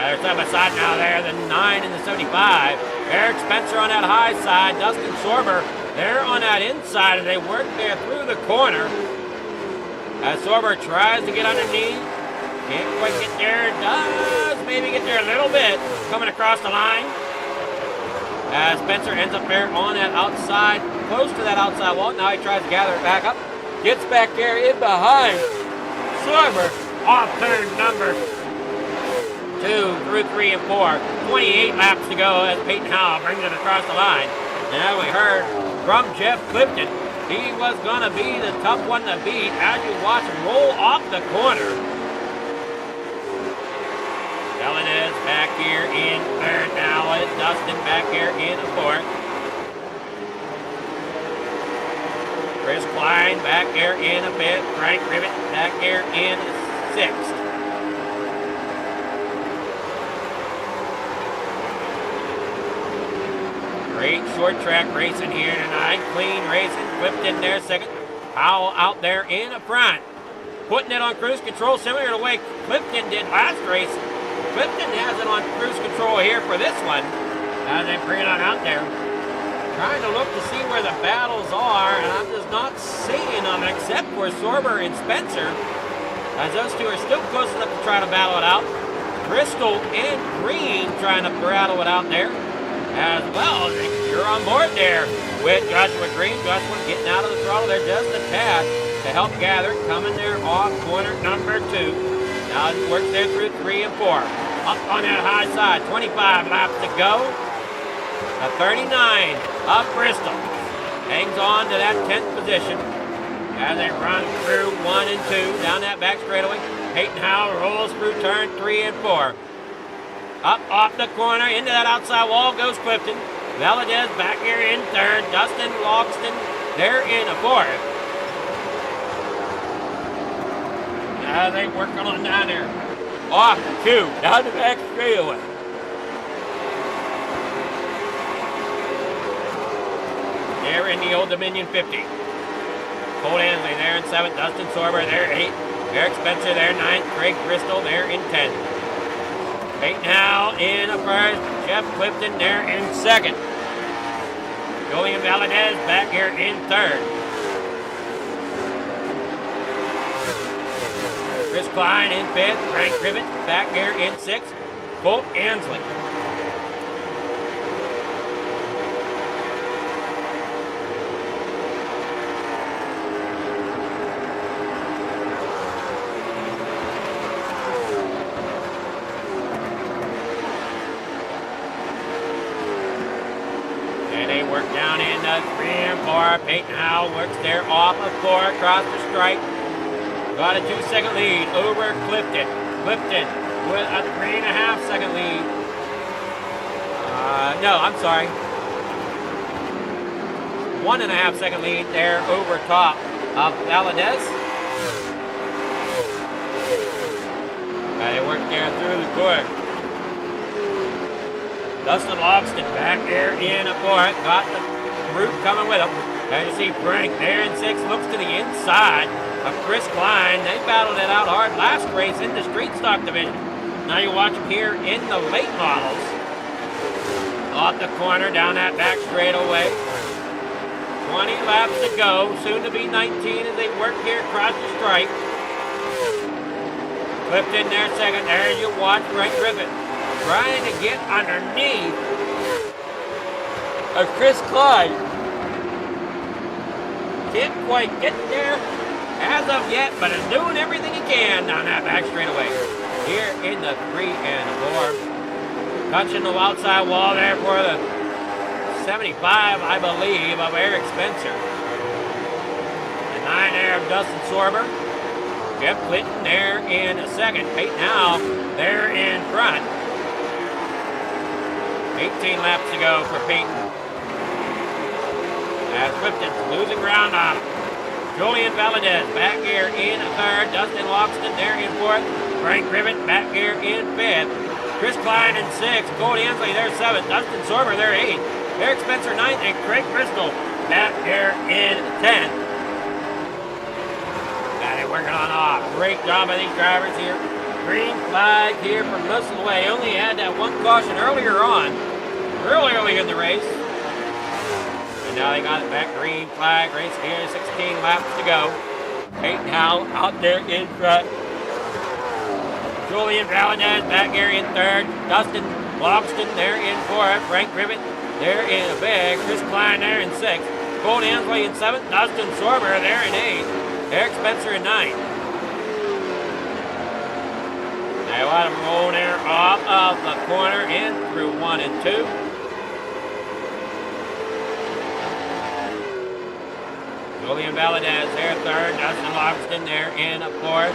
They're side by side now there, the 9 and the 75. Eric Spencer on that high side, Dustin Sorber there on that inside as they work there through the corner. As Sorber tries to get underneath, can't quite get there, does maybe get there a little bit, coming across the line. As Spencer ends up there on that outside, close to that outside wall. Now he tries to gather it back up, gets back there in behind Sorber. off turn number 2 through 3 and 4. 28 laps to go as Peyton Howell brings it across the line. Now we heard from Jeff Clifton. He was going to be the tough one to beat as you watch him roll off the corner. Valadez back here in third now. It's Dustin back here in the fourth. Chris Klein back here in the fifth. Frank Rivet back here in sixth. Great short track racing here tonight. Clean racing. Clifton there second. Howell out there in the front. Putting it on cruise control similar to the way Clifton did last race. Clifton has it on cruise control here for this one. As they bring it on out there. Trying to look to see where the battles are, and I'm just not seeing them except for Sorber and Spencer. As those two are still close enough to try to battle it out. Bristol and Green trying to battle it out there. As well, you're on board there with Joshua Green. Joshua getting out of the throttle there just a tad to help gather. Coming there off corner number 2. Now it works there through 3 and 4. Up on that high side, 25 laps to go. The 39 of Bristol hangs on to that 10th position as they run through 1 and 2 down that back straightaway. Peyton Howell rolls through turn 3 and 4. Up off the corner, into that outside wall goes Clifton. Valadez back here in third. Dustin Logston there in the fourth. Now they working on down there. Off 2, down the back straightaway. There in the Old Dominion 50. Cole Ansley there in 7th. Dustin Sorber there 8th. Eric Spencer there 9th. Craig Bristol there in 10th. Peyton Howell in the first. Jeff Clifton there in 2nd. Julian Valadez back here in 3rd. Chris Klein in 5th. Frank Rivet back here in 6th. Colt Ansley. Down in 3 and 4. Peyton Howell works there off of 4 across the stripe. Got a 2-second lead over Clifton. Clifton with a 3.5-second lead. No, I'm sorry. 1.5-second lead there over top of Valadez. They work there through the court. Dustin Logston back there in the fourth. Got the group coming with him. Now you see Frank there in 6th. Looks to the inside of Chris Klein. They battled it out hard last race in the street stock division. Now you watch them here in the late models. Off the corner, down that back straightaway. 20 laps to go. Soon to be 19 as they work here across the stripe. Clifton there second. There you watch Frank Griffin trying to get underneath of Chris Klein. Can't quite get there as of yet, but is doing everything he can down that back straightaway. Here in the 3 and 4. Touching the outside wall there for the 75, I believe, of Eric Spencer. The 9 there of Dustin Sorber. Jeff Clinton there in second. Peyton Howell there in front. 18 laps to go for Peyton. As Clifton's losing ground on him. Julian Valadez back here in third. Dustin Logston there in fourth. Frank Rivet back here in fifth. Chris Klein in sixth. Cole Ansley there seventh. Dustin Sorber there eighth. Eric Spencer ninth. And Craig Bristol back here in 10th. Got it working on off. Great job by these drivers here. Green flag here for most of the way. Only had that one caution earlier on. Real early in the race. And now they got it back. Green flag. Race here. 16 laps to go. Peyton Howell out there in front. Julian Valadez back here in third. Dustin Logston there in fourth. Frank Rivet there in fifth. Chris Klein there in sixth. Cole Ansley in seventh. Dustin Sorber there in eighth. Eric Spencer in ninth. Let him roll there off of the corner in through 1 and 2. Julian Valadez there third. Dustin Logston there in fourth.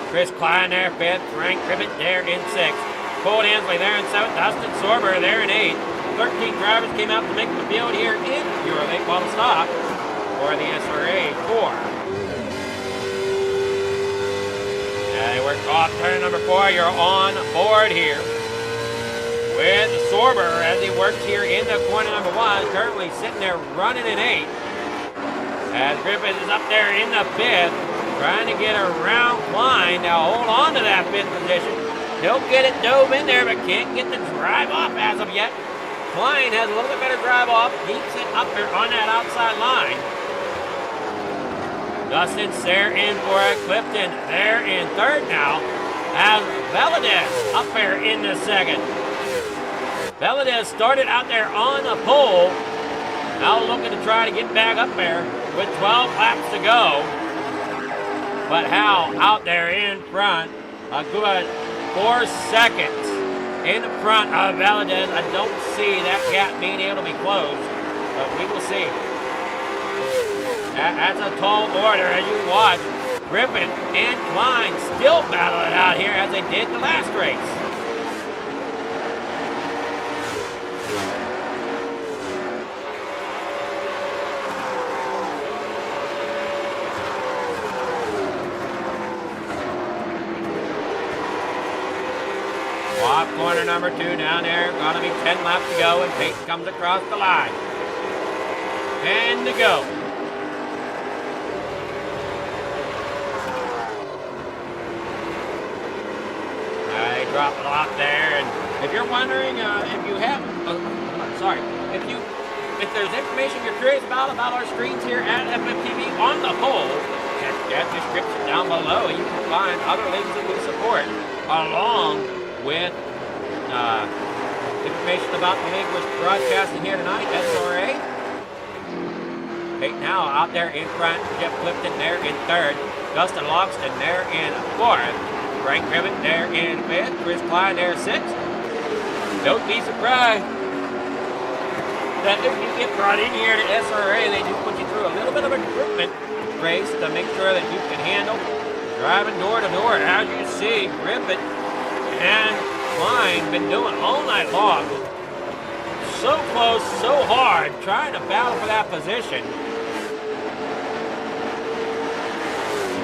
Chris Klein there fifth. Frank Cribbett there in sixth. Cole Hensley there in seventh. Dustin Sorber there in eighth. 13 drivers came out to make the field here in your late model stop for the SRA 4. They worked off turn number 4. You're on board here with Sorber as he works here into corner number 1. Currently sitting there running in 8th. As Griffith is up there in the 5th, trying to get around Klein. Now hold on to that 5th position. He'll get it dove in there, but can't get the drive off as of yet. Klein has a little bit better drive off. Keeps it up there on that outside line. Dustin's there in for it. Clifton there in third now. As Valadez up there in the second. Valadez started out there on the pole. Now looking to try to get back up there with 12 laps to go. But Hal out there in front. A good 4 seconds in front of Valadez. I don't see that gap being able to be closed, but we will see. That's a tall order as you watch Griffin and Klein still battle it out here as they did the last race. Off corner number 2 down there. Gonna be 10 laps to go, and Peyton comes across the line. 10 to go. I drop it off there, and if you're wondering if you have, if there's information you're curious about our screens here at FFTV on the pole, check that description down below. You can find other links that we support, along with information about the league was broadcasting here tonight, SRA. Peyton Howell out there in front, Jeff Clifton there in third, Dustin Logston there in fourth, Frank Cribbett there in fifth, Chris Klein there sixth. Don't be surprised that if you get brought in here to SRA, they do put you through a little bit of a recruitment race to make sure that you can handle driving door to door. As you see, Cribbett and Klein been doing all night long. So close, so hard, trying to battle for that position.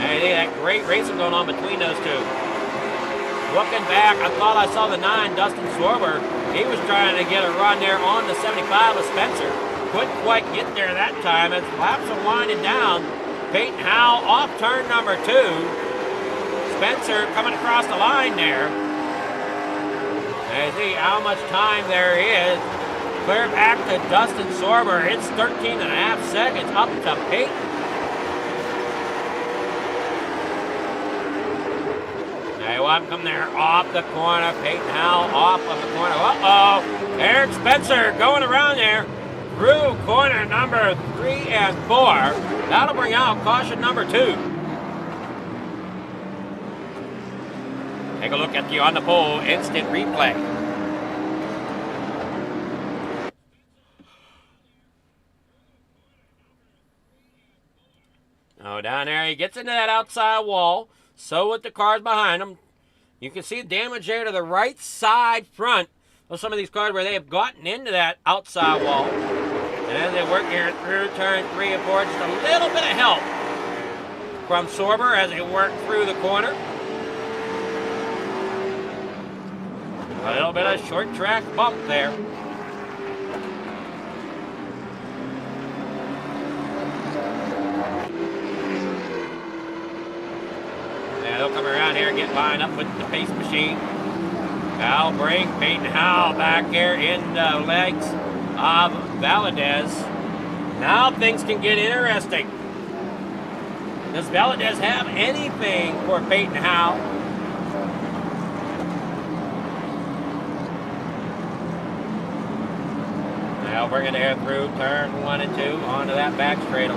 And that great racing going on between those two. Looking back, I thought I saw the 9, Dustin Sorber. He was trying to get a run there on the 75 with Spencer. Couldn't quite get there that time as laps are winding down. Peyton Howell off turn number 2. Spencer coming across the line there. And see how much time there is. Clear back to Dustin Sorber. It's 13.5 seconds up to Peyton. They want him come there off the corner. Peyton Howell off of the corner. Uh-oh. Eric Spencer going around there through corner number 3 and 4. That'll bring out caution number 2. Take a look at the on the pole instant replay. Oh, down there, he gets into that outside wall. So with the cars behind him. You can see damage there to the right side front of some of these cars where they have gotten into that outside wall. And as they work here through turn 3 and 4, just a little bit of help from Sorber as they work through the corner. A little bit of short track bump there. They'll come around here and get lined up with the pace machine. That'll bring Peyton Howell back here in the legs of Valadez. Now things can get interesting. Does Valadez have anything for Peyton Howell? They'll bring it there through turn 1 and 2 onto that back straight.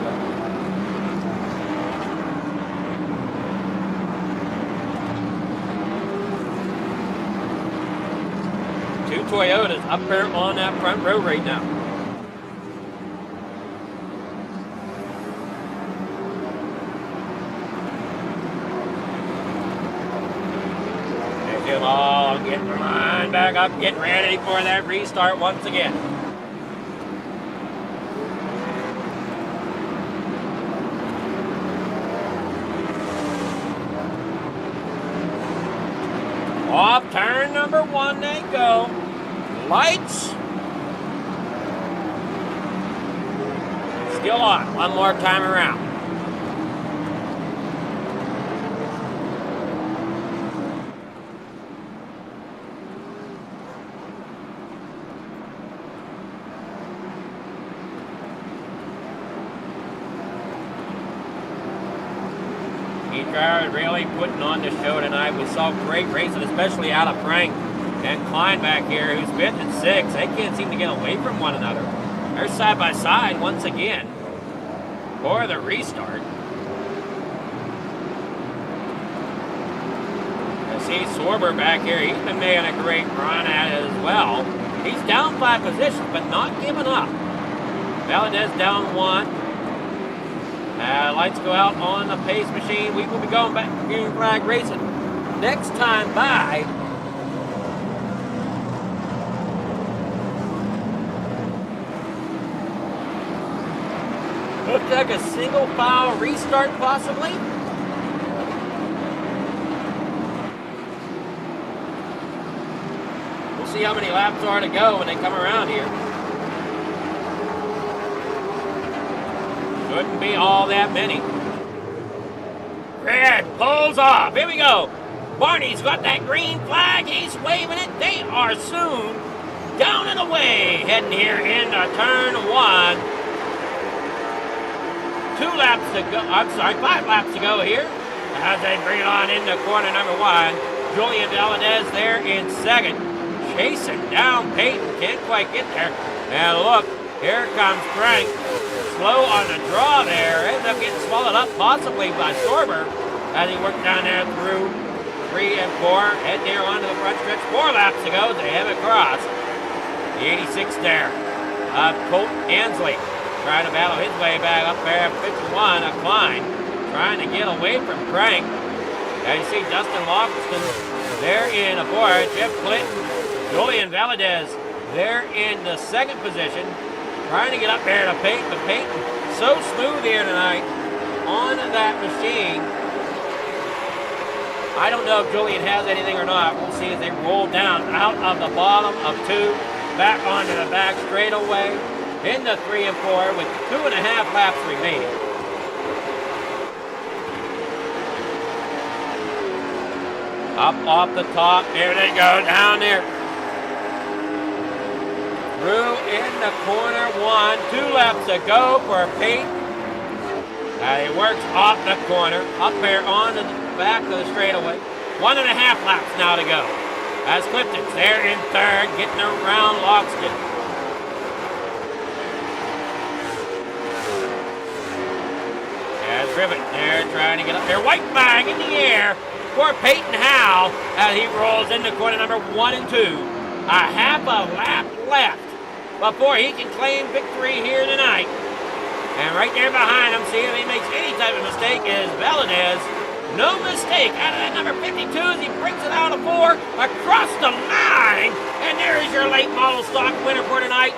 Toyotas up there on that front row right now. There's them all getting lined back up, getting ready for that restart once again. Off turn number 1 they go. Lights. Still on. One more time around. Drivers really putting on the show tonight. We saw great racing, especially out of Frank and Klein back here, who's 5th and 6th. They can't seem to get away from one another. They're side by side once again for the restart. I see Sorber back here. He's been making a great run at it as well. He's down 5 positions, but not giving up. Valadez down 1. Lights go out on the pace machine. We will be going back to green flag racing next time by. Looks like a single file restart possibly. We'll see how many laps are to go when they come around here. Couldn't be all that many. Red pulls off. Here we go. Barney's got that green flag. He's waving it. They are soon down and away. Heading here into turn 1. 2 laps to go. I'm sorry, 5 laps to go here. As they bring it on into corner number 1. Julian Valadez there in 2nd. Chasing down Peyton. Can't quite get there. And look, here comes Frank. Slow on the draw there. Ends up getting swallowed up possibly by Sorber as he worked down there through 3 and 4. Heading here onto the front stretch. 4 laps to go. They have it crossed. The 86 there. Colt Ansley trying to battle his way back up there. 51, a Klein trying to get away from Frank. As you see Dustin Lofton there in a 4. Jeff Clinton, Julian Valadez there in the 2nd position. Trying to get up there to Peyton, but Peyton so smooth here tonight on that machine. I don't know if Julian has anything or not. We'll see as they roll down out of the bottom of 2, back onto the back straightaway, into 3 and 4 with 2.5 laps remaining. Up off the top, there they go, down there. Through in the corner 1, 2 laps to go for Pete. He works off the corner, up there on the back of the straightaway. 1.5 laps now to go. As Clifton's there in 3rd, getting around Lockskin. As Rivet there trying to get up there. White flag in the air for Peyton Howe as he rolls into corner number 1 and 2. A half a lap left before he can claim victory here tonight. And right there behind him, see if he makes any type of mistake, is Valadez. No mistake out of that number 52 as he brings it out of 4 across the line. And there is your late model stock winner for tonight,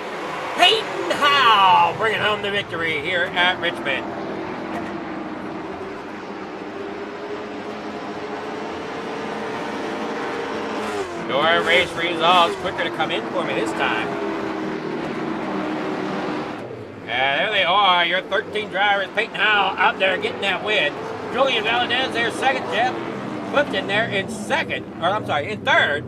Peyton Howe, bringing home the victory here at Richmond. Your race results quicker to come in for me this time. There they are, your 13 drivers. Peyton Howe out there getting that win. Julian Valadez there second. Jeff Clifton there in second. Or I'm sorry, in third.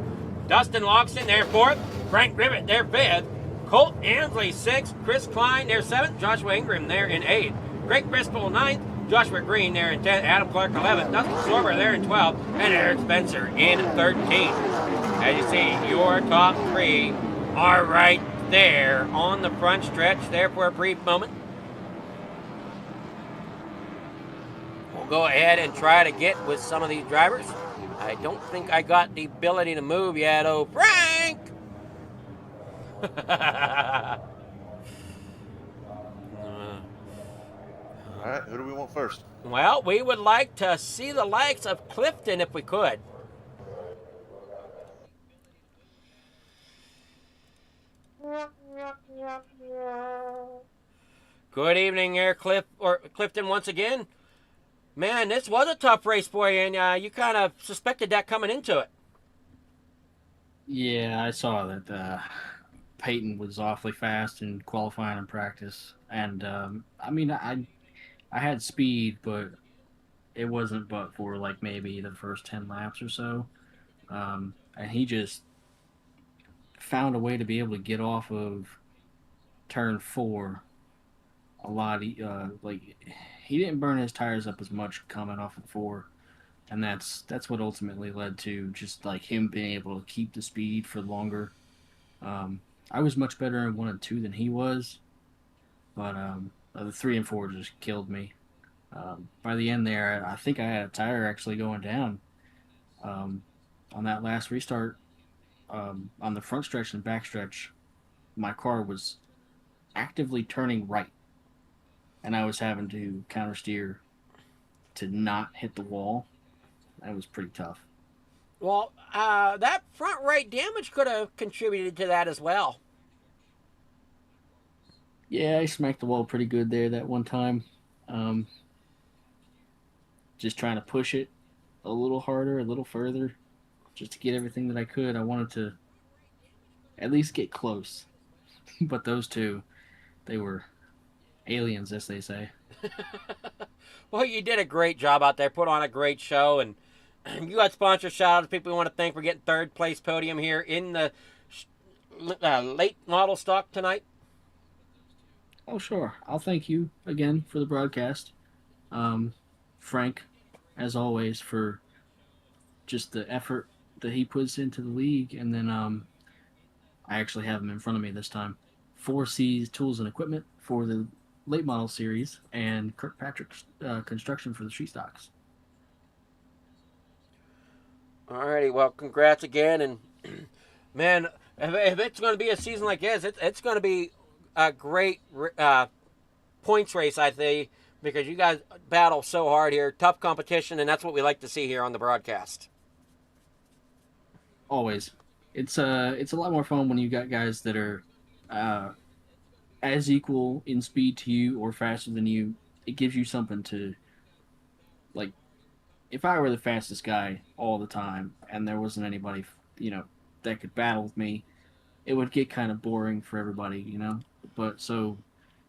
Dustin Loxton there fourth. Frank Rivet there fifth. Colt Ansley sixth. Chris Klein there seventh. Joshua Ingram there in eighth. Greg Bristol ninth. Joshua Green there in 10th. Adam Clark 11th. Dustin Sorber there in 12th. And Eric Spencer in 13th. As you see, your top 3 are right there on the front stretch there for a brief moment. We'll go ahead and try to get with some of these drivers. I don't think I got the ability to move yet. Oh, Frank! All right, who do we want first? Well, we would like to see the likes of Clifton if we could. Good evening here, Clifton once again. Man, this was a tough race for you, and you kind of suspected that coming into it. Yeah, I saw that Peyton was awfully fast in qualifying and practice, and I mean, I had speed, but it wasn't but for like maybe the first 10 laps or so, and he just found a way to be able to get off of turn 4 a lot. Like he didn't burn his tires up as much coming off of 4, and that's what ultimately led to just like him being able to keep the speed for longer. I was much better in 1 and 2 than he was, but the 3 and 4 just killed me. By the end there, I think I had a tire actually going down on that last restart. On the front stretch and back stretch, my car was actively turning right, and I was having to counter steer to not hit the wall. That was pretty tough. Well, that front right damage could have contributed to that as well. Yeah, I smacked the wall pretty good there that one time. Just trying to push it a little harder, a little further, just to get everything that I could. I wanted to at least get close. But those two, they were aliens, as they say. Well, you did a great job out there, put on a great show, and you got sponsor shout-outs, people we want to thank for getting third place podium here in the late model stock tonight. Oh, sure. I'll thank you again for the broadcast. Frank, as always, for just the effort that he puts into the league. And then I actually have him in front of me this time. 4C's Tools and Equipment for the late model series, and Kirkpatrick's Construction for the street stocks. Alrighty, well, congrats again. And, man, if it's going to be a season like this, it's going to be a great points race, I think, because you guys battle so hard here. Tough competition, and that's what we like to see here on the broadcast. Always. It's a lot more fun when you got guys that are as equal in speed to you or faster than you. It gives you something to, like, if I were the fastest guy all the time and there wasn't anybody, that could battle with me, it would get kind of boring for everybody, But so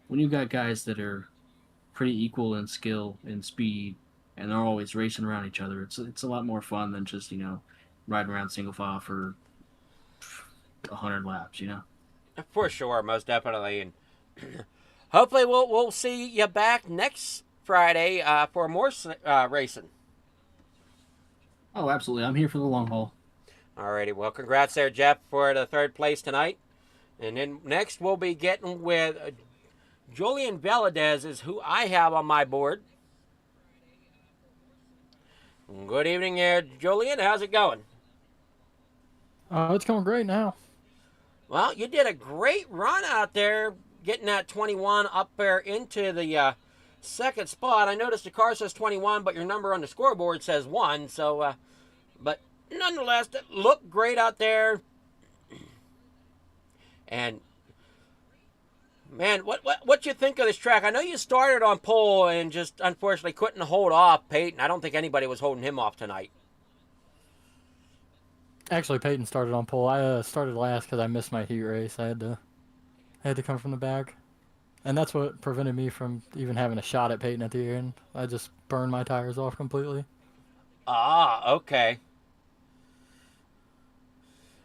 when you got guys that are pretty equal in skill and speed, and they're always racing around each other, it's a lot more fun than just riding around single file for 100 laps. For sure, most definitely, and hopefully we'll see you back next Friday for more racing. Oh, absolutely! I'm here for the long haul. Alrighty, well, congrats there, Jeff, for the third place tonight, and then next we'll be getting with Julian Valadez, is who I have on my board. Good evening there, Julian. How's it going? It's going great now. Well, you did a great run out there, getting that 21 up there into the second spot. I noticed the car says 21, but your number on the scoreboard says 1. So, but nonetheless, it looked great out there. And man, what you think of this track? I know you started on pole and just unfortunately couldn't hold off Peyton. I don't think anybody was holding him off tonight. Actually, Peyton started on pole. I started last because I missed my heat race. I had to come from the back, and that's what prevented me from even having a shot at Peyton at the end. I just burned my tires off completely. Ah, okay.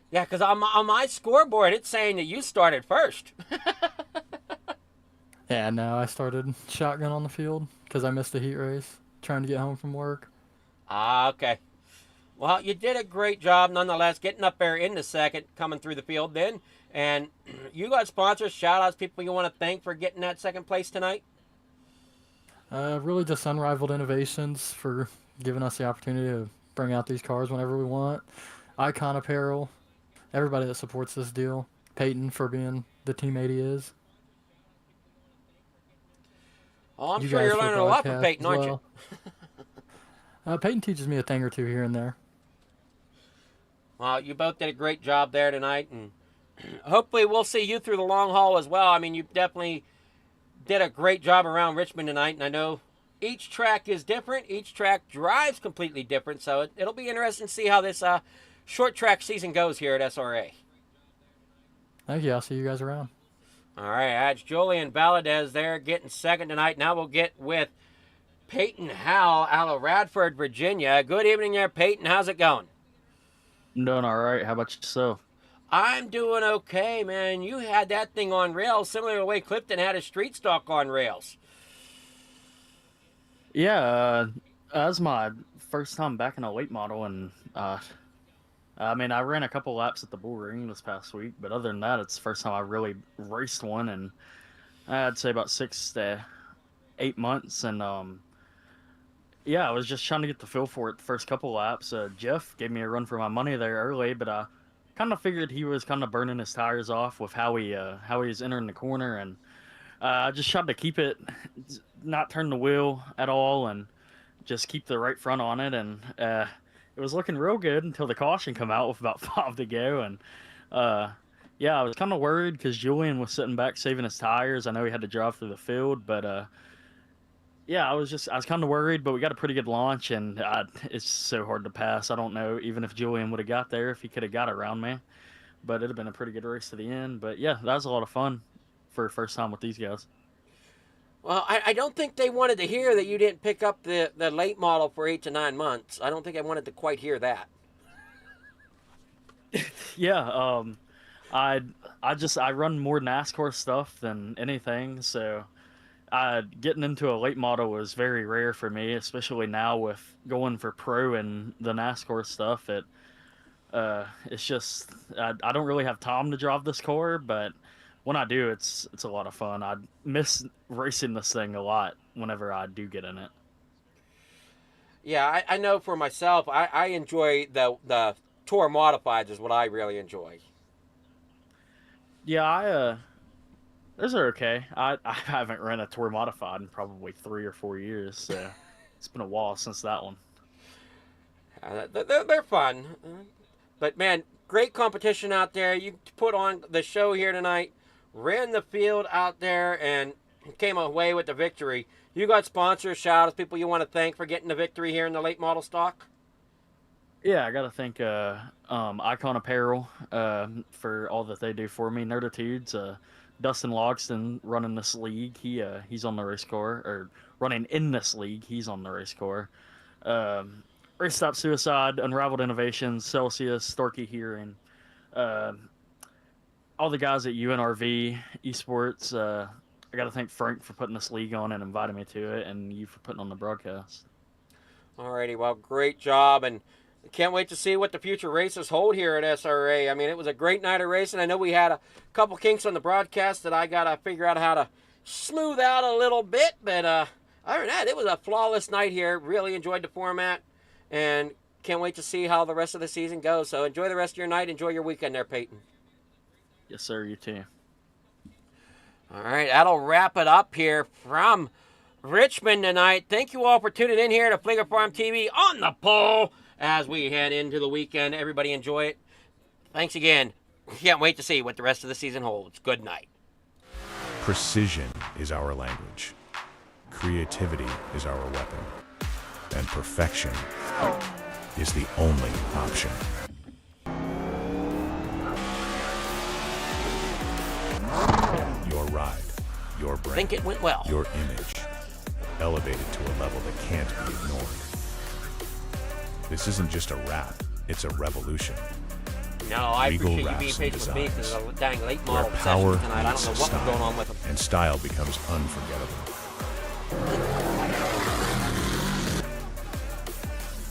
Yeah, because on my scoreboard, it's saying that you started first. Yeah, no, I started shotgun on the field because I missed the heat race, trying to get home from work. Ah, okay. Well, you did a great job nonetheless, getting up there in the second, coming through the field then. And you got sponsors, shout-outs, people you want to thank for getting that second place tonight? Really just Unrivaled Innovations for giving us the opportunity to bring out these cars whenever we want. Icon Apparel, everybody that supports this deal. Peyton for being the teammate he is. Oh, I'm You sure guys you're for learning a lot from broadcast Peyton, as aren't you? well. Peyton teaches me a thing or two here and there. Well, you both did a great job there tonight, and hopefully we'll see you through the long haul as well. I mean, you definitely did a great job around Richmond tonight, and I know each track is different. Each track drives completely different, so it'll be interesting to see how this short track season goes here at SRA. Thank you. I'll see you guys around. All right, that's Julian Valadez there getting second tonight. Now we'll get with Peyton Howell out of Radford, Virginia. Good evening there, Peyton. How's it going? I'm doing all right. How about yourself? I'm doing okay, man. You had that thing on rails, similar to the way Clifton had his street stock on rails. Yeah, that was my first time back in a late model, and I mean, I ran a couple laps at the Bull Ring this past week, but other than that, it's the first time I really raced one, and I'd say about 6 to 8 months, and yeah, I was just trying to get the feel for it the first couple laps. Jeff gave me a run for my money there early, but I kind of figured he was kind of burning his tires off with how he was entering the corner, and I just tried to keep it, not turn the wheel at all, and just keep the right front on it, and it was looking real good until the caution come out with about 5 to go, and yeah, I was kind of worried because Julian was sitting back saving his tires. I know he had to drive through the field, but yeah, I was kind of worried, but we got a pretty good launch, and it's so hard to pass. I don't know even if Julian would have got there, if he could have got around me, but it'd have been a pretty good race to the end. But yeah, that was a lot of fun for first time with these guys. Well, I don't think they wanted to hear that you didn't pick up the late model for 8 to 9 months. I don't think I wanted to quite hear that. Yeah, I run more NASCAR stuff than anything, so getting into a late model was very rare for me, especially now with going for pro and the NASCAR stuff. It's just I don't really have time to drive this car, but when I do, it's a lot of fun. I miss racing this thing a lot whenever I do get in it. Yeah, I know for myself, I enjoy the Tour Modifieds is what I really enjoy. Yeah, those are okay. I haven't ran a Tour Modified in probably 3 or 4 years, so it's been a while since that one. They're fun. But, man, great competition out there. You put on the show here tonight, ran the field out there, and came away with the victory. You got sponsors, shout-outs, people you want to thank for getting the victory here in the late model stock? Yeah, I got to thank Icon Apparel for all that they do for me. Nerditudes, Dustin Logston running this league. He's on the race car, or running in this league. He's on the race car. Race Stop Suicide, Unraveled Innovations, Celsius, Storky Hearing, all the guys at UNRV Esports. I got to thank Frank for putting this league on and inviting me to it, and you for putting on the broadcast. Alrighty, well, great job, and can't wait to see what the future races hold here at SRA. I mean, it was a great night of racing. I know we had a couple kinks on the broadcast that I got to figure out how to smooth out a little bit, but other than that, it was a flawless night here. Really enjoyed the format, and can't wait to see how the rest of the season goes. So enjoy the rest of your night. Enjoy your weekend there, Peyton. Yes, sir. You too. All right, that'll wrap it up here from Richmond tonight. Thank you all for tuning in here to Flinger Farm TV on the pole as we head into the weekend. Everybody enjoy it. Thanks again. Can't wait to see what the rest of the season holds. Good night. Precision is our language. Creativity is our weapon. And perfection is the only option. Your ride, your brand, Think it went well. your image, elevated to a level that can't be ignored. This isn't just a rap, it's a revolution. No, I Regal appreciate you Wraps being and patient with me because Designs, of the dang late where model power session tonight. I don't meets know what was style, going on with them. and style becomes unforgettable.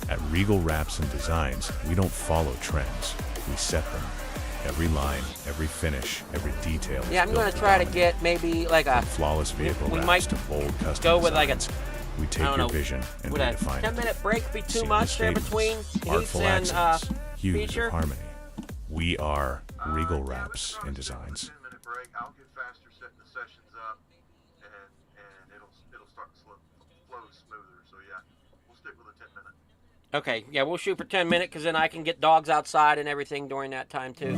At Regal Wraps and Designs, we don't follow trends, we set them. Every line, every finish, every detail. Yeah, I'm going to try to get maybe like a... From flawless vehicle we wraps might to bold custom go with like a... designs, we I take don't your know, vision and would a redefine it. 10-minute break be too Seamless much there statements, between Heath artful and accents, hues feature? of harmony. We are regal wraps and designs. 10-minute break. I'll get faster setting the sessions up, and it'll start to flow smoother. So yeah, we'll stick with a 10-minute. Okay, yeah, we'll shoot for 10 minutes because then I can get dogs outside and everything during that time too.